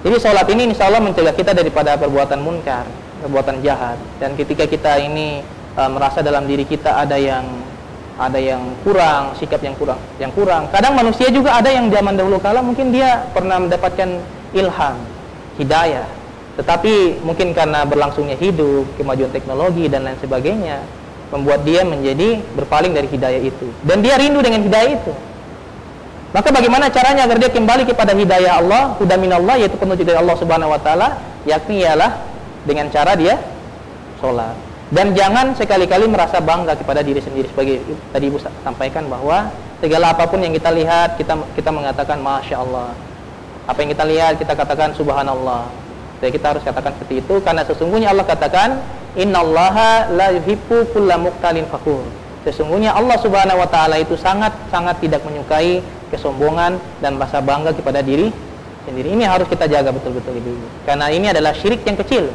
Jadi sholat ini insya Allah mencegah kita daripada perbuatan munkar, perbuatan jahat. Dan ketika kita ini merasa dalam diri kita ada yang kurang, sikap yang kurang. Kadang manusia juga ada yang zaman dahulu kala mungkin dia pernah mendapatkan ilham, hidayah, tetapi mungkin karena berlangsungnya hidup, kemajuan teknologi dan lain sebagainya, membuat dia menjadi berpaling dari hidayah itu, dan dia rindu dengan hidayah itu. Maka bagaimana caranya agar dia kembali kepada hidayah Allah, huda minallah, yaitu petunjuk dari Allah Subhanahu wa taala, yakni ialah dengan cara dia sholat. Dan jangan sekali-kali merasa bangga kepada diri sendiri. Sebagai tadi Ibu sampaikan bahwa segala apapun yang kita lihat, kita mengatakan Masya Allah. Apa yang kita lihat, kita katakan Subhanallah. Jadi kita harus katakan seperti itu, karena sesungguhnya Allah katakan Innallaha la yuhibbu kulla muqtalin fakhur. Sesungguhnya Allah Subhanahu wa taala itu sangat tidak menyukai kesombongan dan rasa bangga kepada diri sendiri. Ini harus kita jaga betul-betul Ibu. Karena ini adalah syirik yang kecil.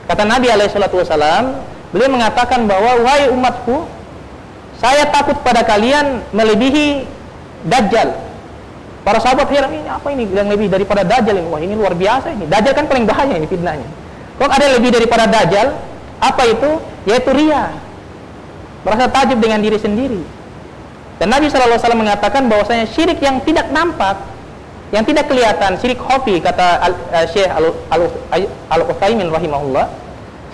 Kata Nabi alaihi salatu wasalam, beliau mengatakan bahwa wahai umatku, saya takut pada kalian melebihi Dajjal. Para sahabat heran, ini apa ini yang lebih daripada Dajjal ini? Wah, ini luar biasa ini. Dajjal kan paling bahaya ini fitnahnya. Kok ada lebih daripada Dajjal? Apa itu? Yaitu riya. Merasa takjub dengan diri sendiri. Dan Nabi SAW mengatakan bahwasanya syirik yang tidak nampak, yang tidak kelihatan, syirik khafi, kata Syekh Al-Utsaimin rahimahullah,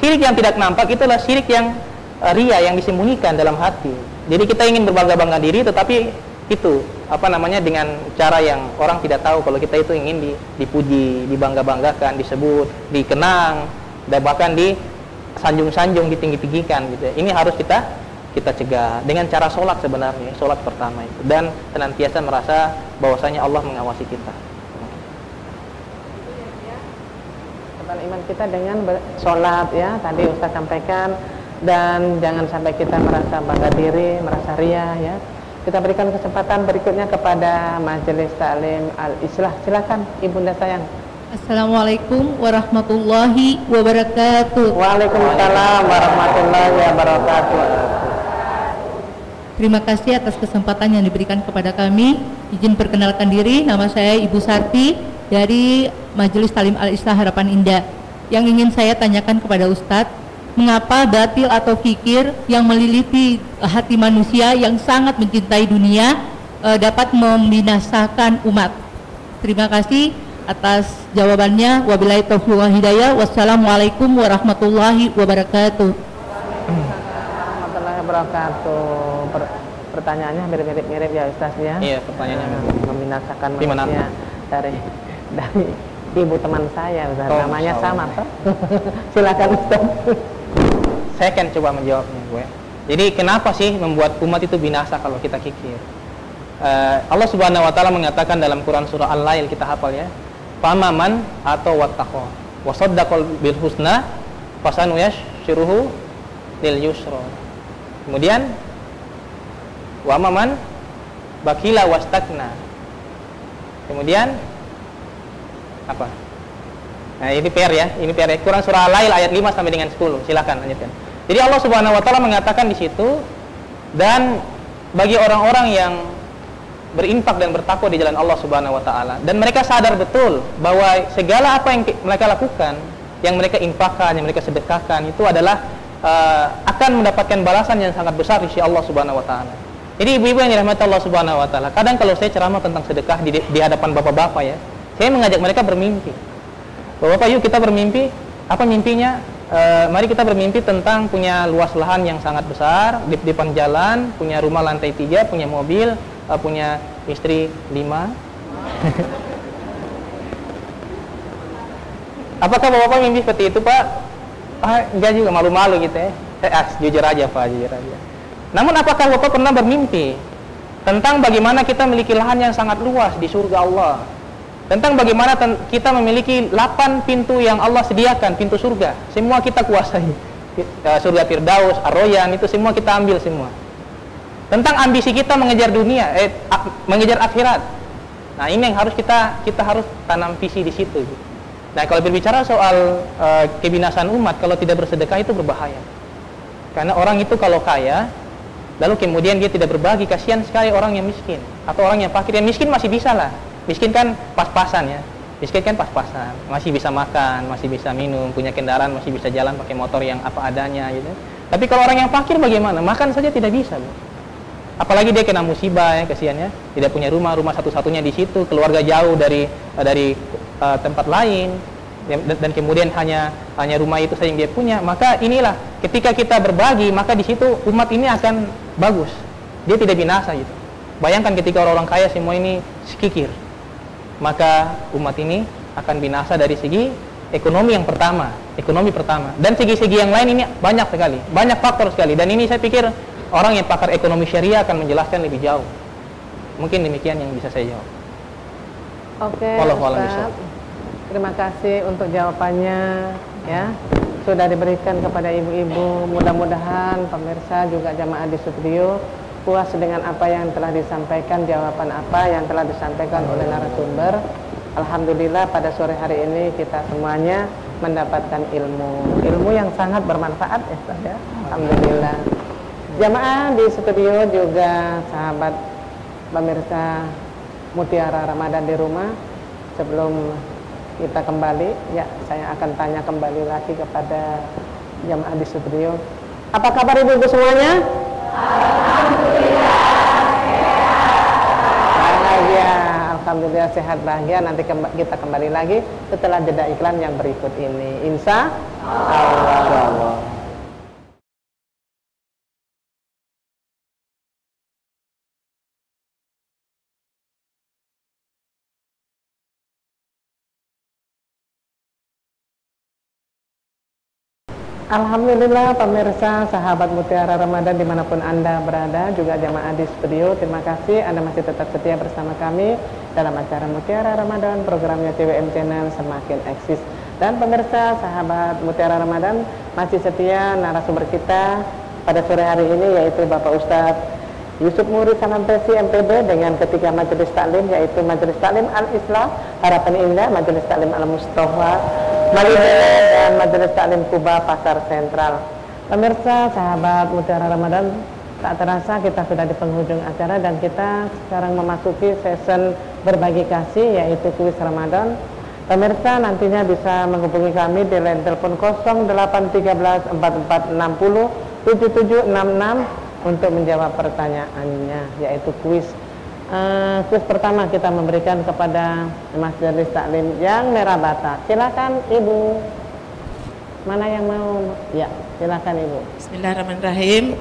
syirik yang tidak nampak itulah syirik yang riya, yang disembunyikan dalam hati. Jadi kita ingin berbangga-bangga diri, tetapi itu apa namanya, dengan cara yang orang tidak tahu kalau kita itu ingin dipuji, dibangga-banggakan, disebut, dikenang, dan bahkan disanjung-sanjung, ditinggi-tinggikan gitu. Ini harus kita cegah dengan cara sholat sebenarnya, sholat pertama itu, dan senantiasa merasa bahwasanya Allah mengawasi kita. Iman kita dengan sholat ya, tadi Ustaz sampaikan, dan jangan sampai kita merasa bangga diri, merasa ria ya. Kita berikan kesempatan berikutnya kepada Majelis Taklim Al-Islah. Silakan Ibunda sayang. Assalamualaikum warahmatullahi wabarakatuh. Waalaikumsalam warahmatullahi wabarakatuh. Terima kasih atas kesempatan yang diberikan kepada kami. Izin perkenalkan diri, nama saya Ibu Sarti dari Majelis Taklim Al-Islah Harapan Indah. Yang ingin saya tanyakan kepada Ustadz, mengapa batil atau fikir yang meliliti hati manusia yang sangat mencintai dunia dapat membinasakan umat? Terima kasih atas jawabannya. Wabillahi taufiq wal hidayah. Wassalamualaikum warahmatullahi wabarakatuh. Warahmatullahi wabarakatuh. Pertanyaannya mirip-mirip ya Ustaz ya. Iya, pertanyaannya membinasakan manusia dari ibu teman saya Ustaz. Namanya sama toh. Silakan Ustaz. Saya akan coba menjawabnya, gue. Jadi kenapa sih membuat umat itu binasa kalau kita kikir? Allah Subhanahu wa taala mengatakan dalam Quran surah Al-Lail, kita hafal ya. Famaman atau wattaqo wa saddaqal bil husna fasanuyasyruhu lil yusra. Kemudian wa maman bakila wastakna. Kemudian apa? Nah, ini PR ya, Quran surah Al-Lail ayat 5 sampai dengan 10. Silakan lanjutkan. Jadi Allah Subhanahu wa taala mengatakan di situ, dan bagi orang-orang yang berinfak dan bertakwa di jalan Allah Subhanahu wa taala, dan mereka sadar betul bahwa segala apa yang mereka lakukan, yang mereka infakkan, yang mereka sedekahkan itu adalah akan mendapatkan balasan yang sangat besar di sisi Allah Subhanahu wa taala. Jadi ibu-ibu yang dirahmati Allah Subhanahu wa taala, kadang kalau saya ceramah tentang sedekah di hadapan bapak-bapak ya, saya mengajak mereka bermimpi. Bapak, yuk kita bermimpi. Apa mimpinya? Mari kita bermimpi tentang punya luas lahan yang sangat besar di depan jalan, punya rumah lantai 3, punya mobil, punya istri 5. Apakah bapak mimpi seperti itu, Pak? Enggak juga, malu-malu gitu ya. Jujur aja, Pak, jujur aja. Namun apakah bapak pernah bermimpi tentang bagaimana kita memiliki lahan yang sangat luas di surga Allah? Tentang bagaimana kita memiliki 8 pintu yang Allah sediakan, pintu surga. Semua kita kuasai. Surga Firdaus, Ar-Royan, itu semua kita ambil semua. Tentang ambisi kita mengejar dunia, mengejar akhirat. Nah, ini yang harus kita harus tanam visi di situ. Nah, kalau berbicara soal kebinasaan umat kalau tidak bersedekah itu berbahaya. Karena orang itu kalau kaya, lalu kemudian dia tidak berbagi, kasihan sekali orang yang miskin atau orang yang fakir. Yang miskin masih bisa lah. Miskin kan pas-pasan ya. Miskin kan pas-pasan, masih bisa makan, masih bisa minum, punya kendaraan, masih bisa jalan pakai motor yang apa adanya gitu. Tapi kalau orang yang fakir bagaimana? Makan saja tidak bisa, Bu. Apalagi dia kena musibah ya, kasihan ya. Tidak punya rumah satu-satunya di situ, keluarga jauh dari tempat lain, dan kemudian hanya rumah itu saja yang dia punya. Maka inilah ketika kita berbagi, maka di situ umat ini akan bagus. Dia tidak binasa gitu. Bayangkan ketika orang-orang kaya semua ini kikir, maka umat ini akan binasa dari segi ekonomi pertama, dan segi-segi yang lain ini banyak sekali, banyak faktor sekali, dan ini saya pikir orang yang pakar ekonomi syariah akan menjelaskan lebih jauh. Mungkin demikian yang bisa saya jawab. Oke, Ustaz, terima kasih untuk jawabannya ya, sudah diberikan kepada ibu-ibu. Mudah-mudahan pemirsa juga jamaah di studio puas dengan apa yang telah disampaikan, jawaban apa yang telah disampaikan oleh narasumber. Alhamdulillah pada sore hari ini kita semuanya mendapatkan ilmu yang sangat bermanfaat ya Ustaz ya. Alhamdulillah. Jamaah di studio juga sahabat pemirsa Mutiara Ramadan di rumah, sebelum kita kembali ya, saya akan tanya kembali lagi kepada jamaah di studio. Apa kabar ibu-ibu semuanya? Alhamdulillah sehat bahagia. Alhamdulillah sehat bahagia. Nanti kita kembali lagi setelah jeda iklan yang berikut ini, insya Allah. Alhamdulillah pemirsa sahabat Mutiara Ramadan dimanapun Anda berada, juga jamaah di studio, terima kasih Anda masih tetap setia bersama kami dalam acara Mutiara Ramadan, programnya TWM Channel semakin eksis. Dan pemirsa sahabat Mutiara Ramadan masih setia narasumber kita pada sore hari ini, yaitu Bapak Ustadz Yusuf Muri Sanantesi MPD dengan ketiga majelis taklim, yaitu Majelis Taklim Al-Islah Harapan Indah, Majelis Taklim Al-Mustofa Malibela, dan Majelis Taklim Kuba Pasar Sentral. Pemirsa sahabat Mutiara Ramadan, tak terasa kita sudah di penghujung acara dan kita sekarang memasuki season berbagi kasih, yaitu kuis Ramadan. Pemirsa nantinya bisa menghubungi kami di line telepon 0813 4460 7766 untuk menjawab pertanyaannya, yaitu kuis. Kuis pertama kita memberikan kepada Majelis Taklim yang merah bata. Silakan Ibu. Mana yang mau? Ya, silakan Ibu. Bismillahirrahmanirrahim.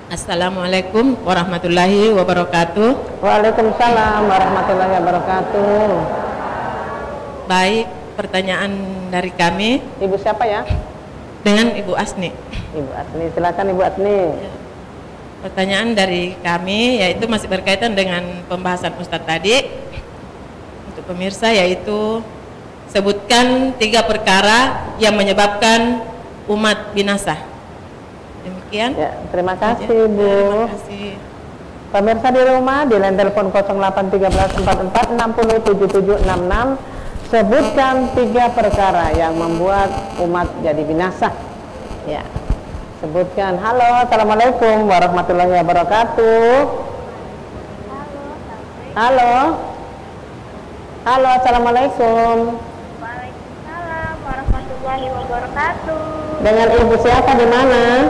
Assalamualaikum warahmatullahi wabarakatuh. Waalaikumsalam warahmatullahi wabarakatuh. Baik, pertanyaan dari kami. Ibu siapa ya? Dengan Ibu Asni. Ibu Asni, silakan Ibu Asni. Ya. Pertanyaan dari kami yaitu masih berkaitan dengan pembahasan Ustadz tadi. Untuk pemirsa, yaitu sebutkan 3 perkara yang menyebabkan umat binasa. Demikian. Ya, terima kasih Ibu. Terima kasih. Pemirsa di rumah di line telepon 0813 44 60 7766, sebutkan 3 perkara yang membuat umat jadi binasa. Ya. Sebutkan. Halo, assalamualaikum warahmatullahi wabarakatuh. Halo. Halo, assalamualaikum. Waalaikumsalam warahmatullahi wabarakatuh. Dengan Ibu siapa di mana?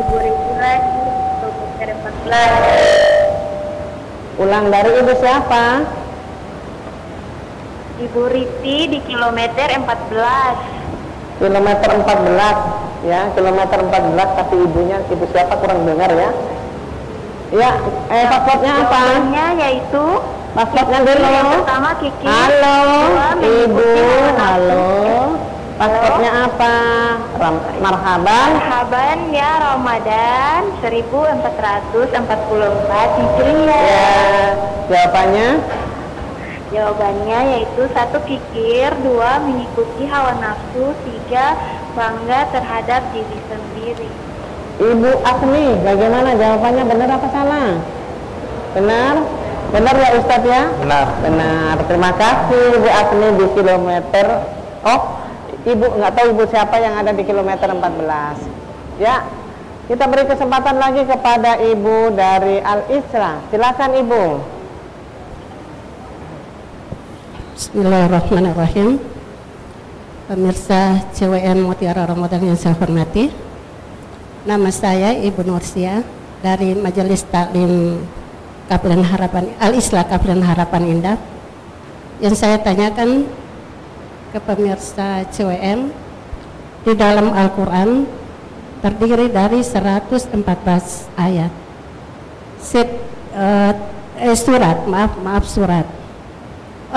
Ibu Riti lagi, kilometer 14. Ulang dari Ibu siapa? Ibu Riti di kilometer 14. Kilometer 14. Ya, kilometer 14, tapi ibunya Ibu siapa kurang dengar ya. Ya, pasportnya apa? Jawabannya yaitu Pasportnya dulu. yang pertama Kiki. Halo, Ibu. Halo. Pasportnya Halo. apa? Marhaban. Marhaban ya Ramadan 1444 Hijriah. Ya, jawabannya? Jawabannya yaitu 1 kikir, 2 mengikuti hawa nafsu, 3 bangga terhadap diri sendiri. Ibu Asmi, bagaimana jawabannya, benar apa salah? Benar? Benar ya Ustadz ya? Benar. Benar. Terima kasih Ibu Asmi di kilometer. Oh, Ibu nggak tahu Ibu siapa yang ada di kilometer 14. Ya, kita beri kesempatan lagi kepada Ibu dari Al-Islah. Silakan Ibu. Bismillahirrahmanirrahim. Pemirsa CWN Mutiara Ramadan yang saya hormati, nama saya Ibu Nursia dari Majelis Taklim Kaplan Harapan Al-Islah Kaplan Harapan Indah. Yang saya tanyakan ke pemirsa CWN, di dalam Al-Quran terdiri dari 114 ayat. Surat.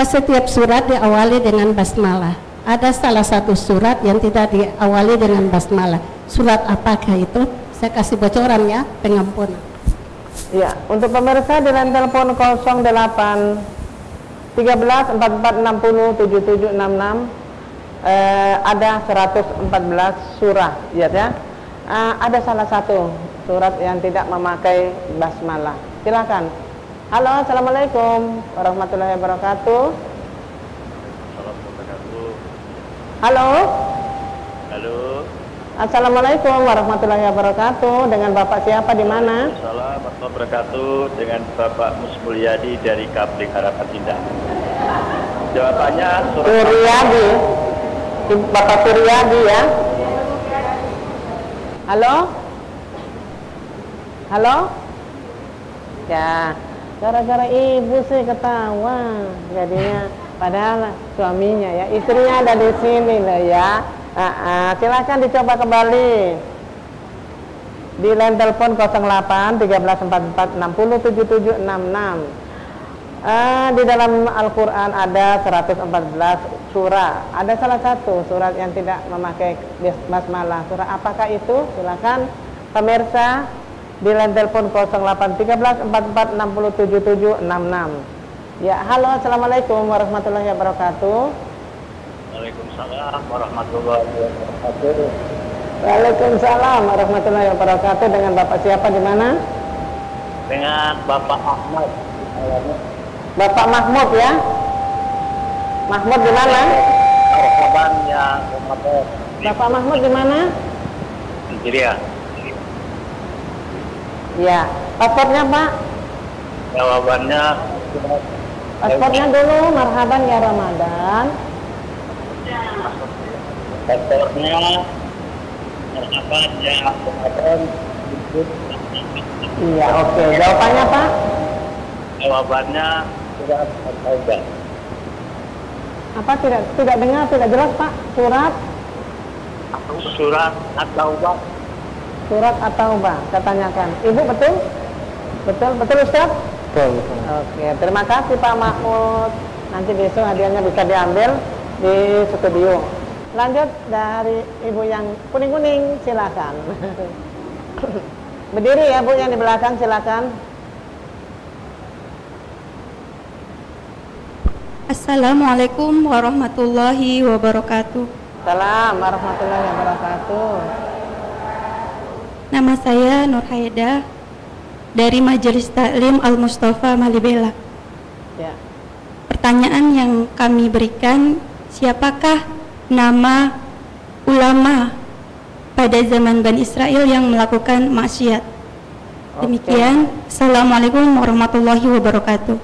Setiap surat diawali dengan basmalah. Ada salah satu surat yang tidak diawali dengan basmalah. Surat apakah itu? Saya kasih bocoran ya, pengampunan. Ya, untuk pemirsa di line telepon 08 13 44 60 7766, ada 114 surah, lihat ya. Ada salah satu surat yang tidak memakai basmalah. Silakan. Halo, assalamualaikum warahmatullahi wabarakatuh. Halo. Halo. Assalamualaikum warahmatullahi wabarakatuh. Dengan Bapak siapa di mana? Waalaikumsalam warahmatullahi wabarakatuh. Dengan Bapak Musmulyadi dari Kapling Harapan Indah. Jawabannya Suryadi. Bapak Suryadi ya. Halo? Halo? Ya, gara-gara ibu sih ketawa jadinya, padahal suaminya ya, istrinya ada di sini loh ya. Silakan dicoba kembali di line telepon 08 13 44 60 7766. Di dalam Al-Quran ada 114 surah. Ada salah satu surat yang tidak memakai basmalah. Surah apakah itu? Silakan pemirsa di line telepon 0813 44 60 77 66. Ya, halo, assalamualaikum warahmatullahi wabarakatuh. Waalaikumsalam warahmatullahi wabarakatuh. Waalaikumsalam warahmatullahi wabarakatuh. Dengan Bapak siapa di mana? Dengan Bapak Ahmad. Bapak Mahmud ya? Mahmud di mana? Marhaban ya Ramadan. Bapak Mahmud di mana? Nigeria. Ya, paspornya Pak? Jawabannya Paspornya dulu, marhaban ya Ramadan. paspornya marhaban ya Ramadan. Iya, oke. Jawabannya Pak? Jawabannya surat At-Taubah. Apa tidak dengar, tidak jelas Pak? Surat At-Taubah. Surat At-Taubah, saya tanyakan. Ibu betul? Betul Ustaz? Betul. Oke, terima kasih Pak Mahmud. Nanti besok hadiahnya bisa diambil di studio. Lanjut dari ibu yang kuning-kuning, silakan. Berdiri ya Bu yang di belakang, silakan. Assalamualaikum warahmatullahi wabarakatuh. Salam warahmatullahi wabarakatuh. Nama saya Nur Haida dari Majelis Taklim Al-Mustafa Malibela. Ya. Pertanyaan yang kami berikan, siapakah nama ulama pada zaman Bani Israel yang melakukan maksiat? Demikian. Assalamualaikum warahmatullahi wabarakatuh.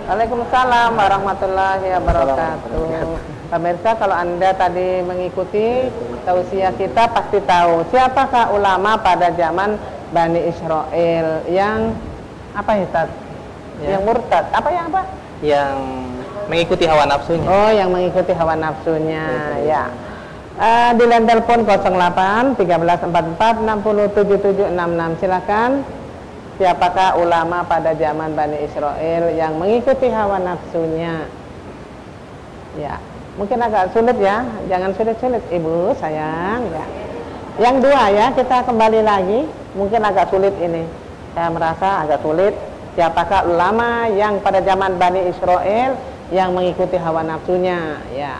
Waalaikumsalam warahmatullahi wabarakatuh. Pemirsa, kalau Anda tadi mengikuti tausiah kita pasti tahu siapakah ulama pada zaman Bani Israel yang apa ya, Ustaz? Ya. Yang murtad. Apa yang apa? Yang mengikuti hawa nafsunya. Oh, yang mengikuti hawa nafsunya. Ya. Di line telepon 08 13 44 60 77 66. Silakan. Siapakah ulama pada zaman Bani Israel yang mengikuti hawa nafsunya? Ya, mungkin agak sulit ya. Jangan sulit-sulit, Ibu sayang. Ya. Yang dua ya, kita kembali lagi. Mungkin agak sulit ini. Saya merasa agak sulit. Siapakah ulama yang pada zaman Bani Israel yang mengikuti hawa nafsunya? Ya.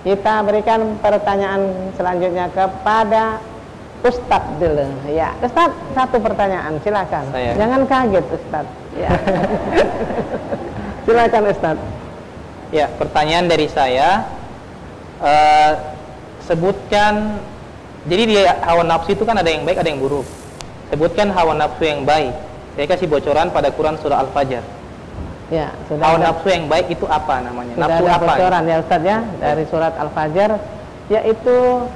Kita berikan pertanyaan selanjutnya kepada Ustadz dulu. Ya, Ustadz, satu pertanyaan, silakan. Saya. Jangan kaget, Ustadz. Ya. Silakan, Ustadz. Ya, pertanyaan dari saya, sebutkan, jadi di hawa nafsu itu kan ada yang baik, ada yang buruk. Sebutkan hawa nafsu yang baik. Saya kasih bocoran pada Quran surah Al-Fajr. Ya, sudah hawa ada, nafsu yang baik itu apa namanya? sudah Nafsu ada apa? bocoran ya Ustadz ya, dari surat Al-Fajr, yaitu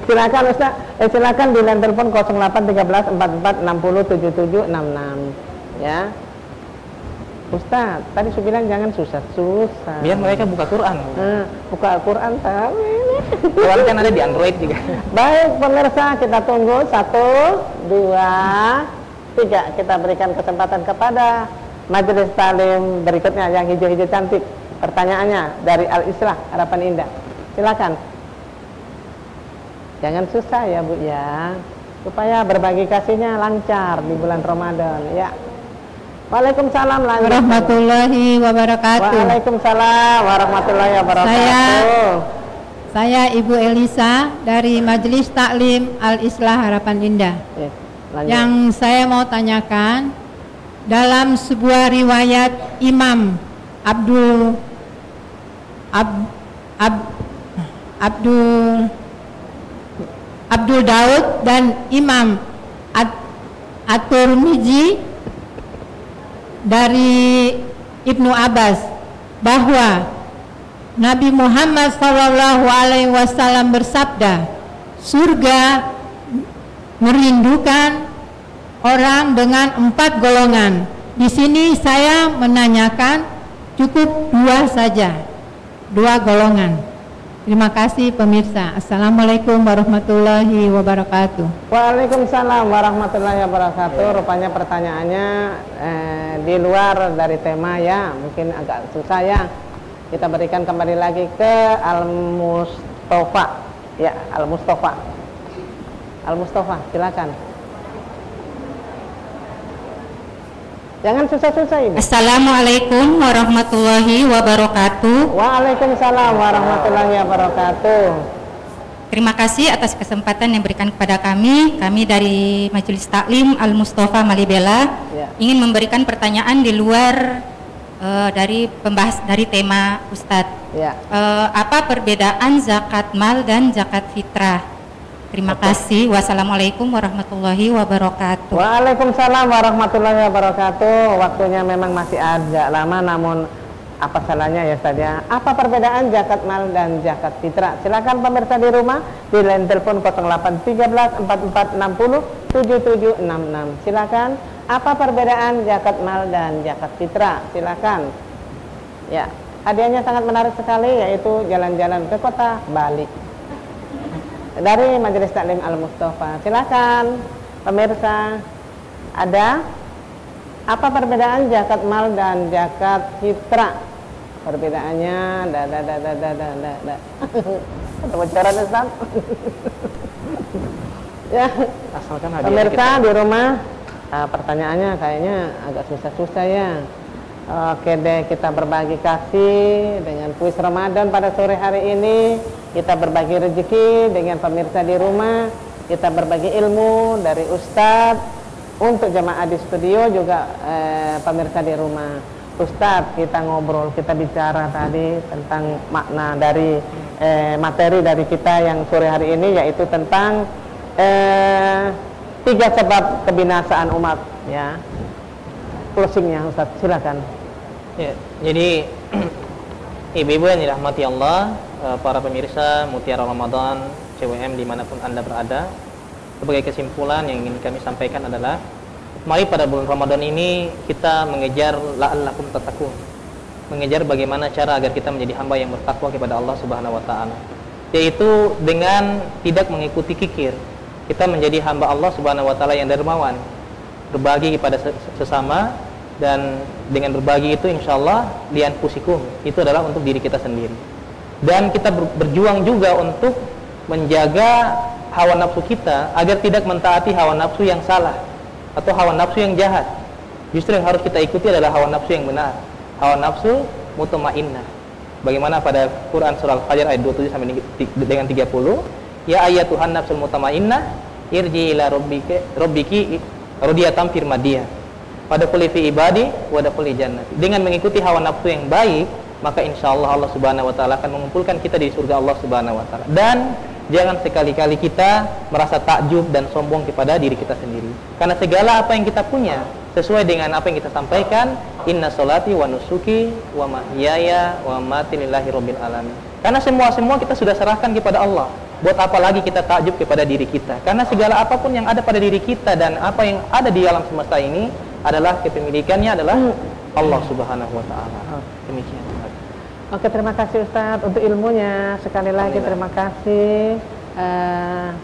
silakan Ustaz, silakan di line telepon 0813 44 60 77 66 ya. Ustaz, tadi saya bilang jangan susah-susah. Biar mereka buka Quran. Buka Quran tapi Quran kan ada di Android juga. Baik pemirsa, kita tunggu 1, 2, 3. Kita berikan kesempatan kepada majelis taklim berikutnya yang hijau-hijau cantik. Pertanyaannya dari Al-Islah Harapan Indah. Silakan. Jangan susah ya Bu ya, supaya berbagi kasihnya lancar di bulan Ramadan ya. Waalaikumsalam warahmatullahi wabarakatuh. Waalaikumsalam warahmatullahi wabarakatuh. Saya Ibu Elisa dari Majelis Taklim Al-Islah Harapan Indah. Yang saya mau tanyakan, dalam sebuah riwayat Imam Abdul Daud dan Imam At-Tirmidzi dari Ibnu Abbas bahwa Nabi Muhammad SAW bersabda, surga merindukan orang dengan 4 golongan. Di sini saya menanyakan cukup 2 saja, 2 golongan. Terima kasih pemirsa. Assalamualaikum warahmatullahi wabarakatuh. Waalaikumsalam warahmatullahi wabarakatuh. Rupanya pertanyaannya di luar dari tema ya, mungkin agak susah ya. Kita berikan kembali lagi ke Al-Mustafa. Ya, Al-Mustafa. Al-Mustafa, silakan. Jangan susah-susah ini. Assalamualaikum warahmatullahi wabarakatuh. Waalaikumsalam warahmatullahi wabarakatuh. Terima kasih atas kesempatan yang diberikan kepada kami. Kami dari Majelis Taklim Al-Mustafa Malibela ingin memberikan pertanyaan di luar dari tema Ustadz. Apa perbedaan zakat mal dan zakat fitrah? Terima kasih. Wassalamualaikum warahmatullahi wabarakatuh. Waalaikumsalam warahmatullahi wabarakatuh. Waktunya memang masih agak lama, namun apa salahnya ya Ustaz ya. Apa perbedaan zakat mal dan zakat fitrah? Silakan pemirsa di rumah di line telepon 0813 4460 7766. Silakan. Apa perbedaan zakat mal dan zakat fitrah? Silakan. Ya, hadiahnya sangat menarik sekali, yaitu jalan-jalan ke kota Bali dari Majelis Taklim Al-Mustafa. Silakan pemirsa. Ada apa perbedaan zakat mal dan zakat fitrah? Perbedaannya ada bocoran Ustaz? Ya, asalkan pemirsa di rumah, pertanyaannya kayaknya agak susah-susah ya. Oke deh, kita berbagi kasih dengan kuis Ramadan pada sore hari ini. Kita berbagi rezeki dengan pemirsa di rumah. Kita berbagi ilmu dari Ustadz untuk jamaah di studio juga pemirsa di rumah. Ustadz, kita ngobrol, kita bicara tadi tentang makna dari materi dari kita yang sore hari ini, yaitu tentang 3 sebab kebinasaan umat ya. Closingnya Ustadz, silakan. Ya, jadi ibu-ibu yang dirahmati Allah, para pemirsa Mutiara Ramadan CWM dimanapun Anda berada, sebagai kesimpulan yang ingin kami sampaikan adalah, mari pada bulan Ramadan ini kita mengejar la'allakum tattaqun, mengejar bagaimana cara agar kita menjadi hamba yang bertakwa kepada Allah Subhanahu wa taala, yaitu dengan tidak mengikuti kikir. Kita menjadi hamba Allah Subhanahu wa taala yang dermawan, berbagi kepada sesama, dan dengan berbagi itu insyaallah lian pusikum, itu adalah untuk diri kita sendiri. Dan kita berjuang juga untuk menjaga hawa nafsu kita agar tidak mentaati hawa nafsu yang salah atau hawa nafsu yang jahat. Justru yang harus kita ikuti adalah hawa nafsu yang benar, hawa nafsu mutmainnah. Bagaimana pada Quran surah Al-Fajr ayat 27 sampai dengan 30, ya ayyatuhan nafsul mutmainnah irji ila rabbiki radiyatan firmadiyah pada kulli fi ibadi wa dakhuli jannati. Dengan mengikuti hawa nafsu yang baik, maka insyaallah Allah Subhanahu wa taala akan mengumpulkan kita di surga Allah Subhanahu wa taala. Dan jangan sekali-kali kita merasa takjub dan sombong kepada diri kita sendiri, karena segala apa yang kita punya sesuai dengan apa yang kita sampaikan, inna sholati wa nusuki wa mahyaya wa mamati lillahi rabbil alamin. Karena semua kita sudah serahkan kepada Allah. Buat apa lagi kita takjub kepada diri kita? Karena segala apapun yang ada pada diri kita dan apa yang ada di alam semesta ini adalah kepemilikannya adalah Allah Subhanahu wa taala. Demikian. Oke, terima kasih Ustadz untuk ilmunya. Sekali lagi terima kasih.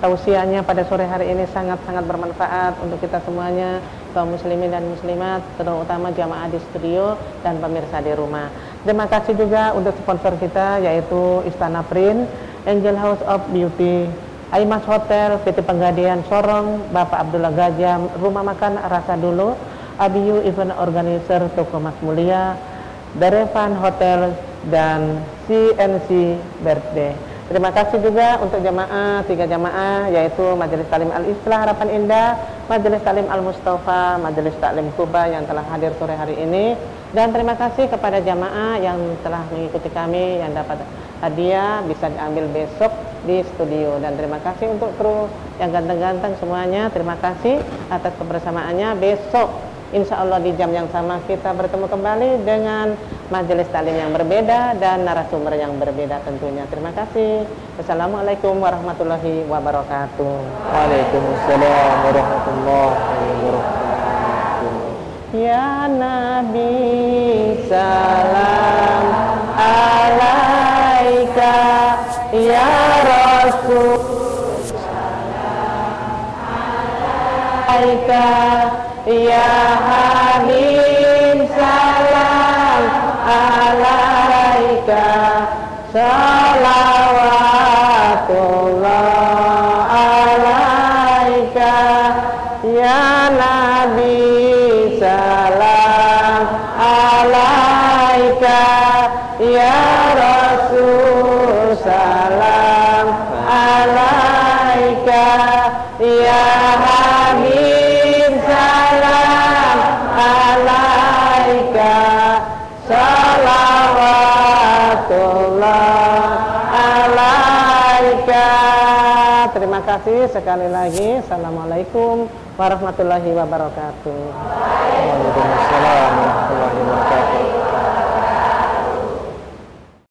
Tausiahnya pada sore hari ini sangat-sangat bermanfaat untuk kita semuanya, kaum muslimin dan muslimat, terutama jamaah di studio dan pemirsa di rumah. Terima kasih juga untuk sponsor kita, yaitu Istana Print, Angel House of Beauty, Aimas Hotel, PT Penggadian Sorong, Bapak Abdullah Gajam, Rumah Makan Rasa Dulu, Abiyu Event Organizer Toko Mas Mulia, Darevan Hotel, dan CNC Birthday. Terima kasih juga untuk jamaah, 3 jamaah, yaitu Majelis Taklim Al-Islah Harapan Indah, Majelis Taklim Al-Mustafa, Majelis Taklim Kuba yang telah hadir sore hari ini. Dan terima kasih kepada jamaah yang telah mengikuti kami, yang dapat hadiah bisa diambil besok di studio. Dan terima kasih untuk kru yang ganteng-ganteng semuanya. Terima kasih atas kebersamaannya. Besok insya Allah di jam yang sama kita bertemu kembali dengan majelis taklim yang berbeda dan narasumber yang berbeda tentunya. Terima kasih. Wassalamualaikum warahmatullahi wabarakatuh. Waalaikumsalam warahmatullahi wabarakatuh. Ya Nabi salam alaika, ya Rasul alaika ya Habib salam alaika salawatullah alaika ya Nabi salam alaika ya Rasul salam alaika ya Habib salam alaika salawatullah alaika. Terima kasih sekali lagi. Assalamualaikum warahmatullahi wabarakatuh.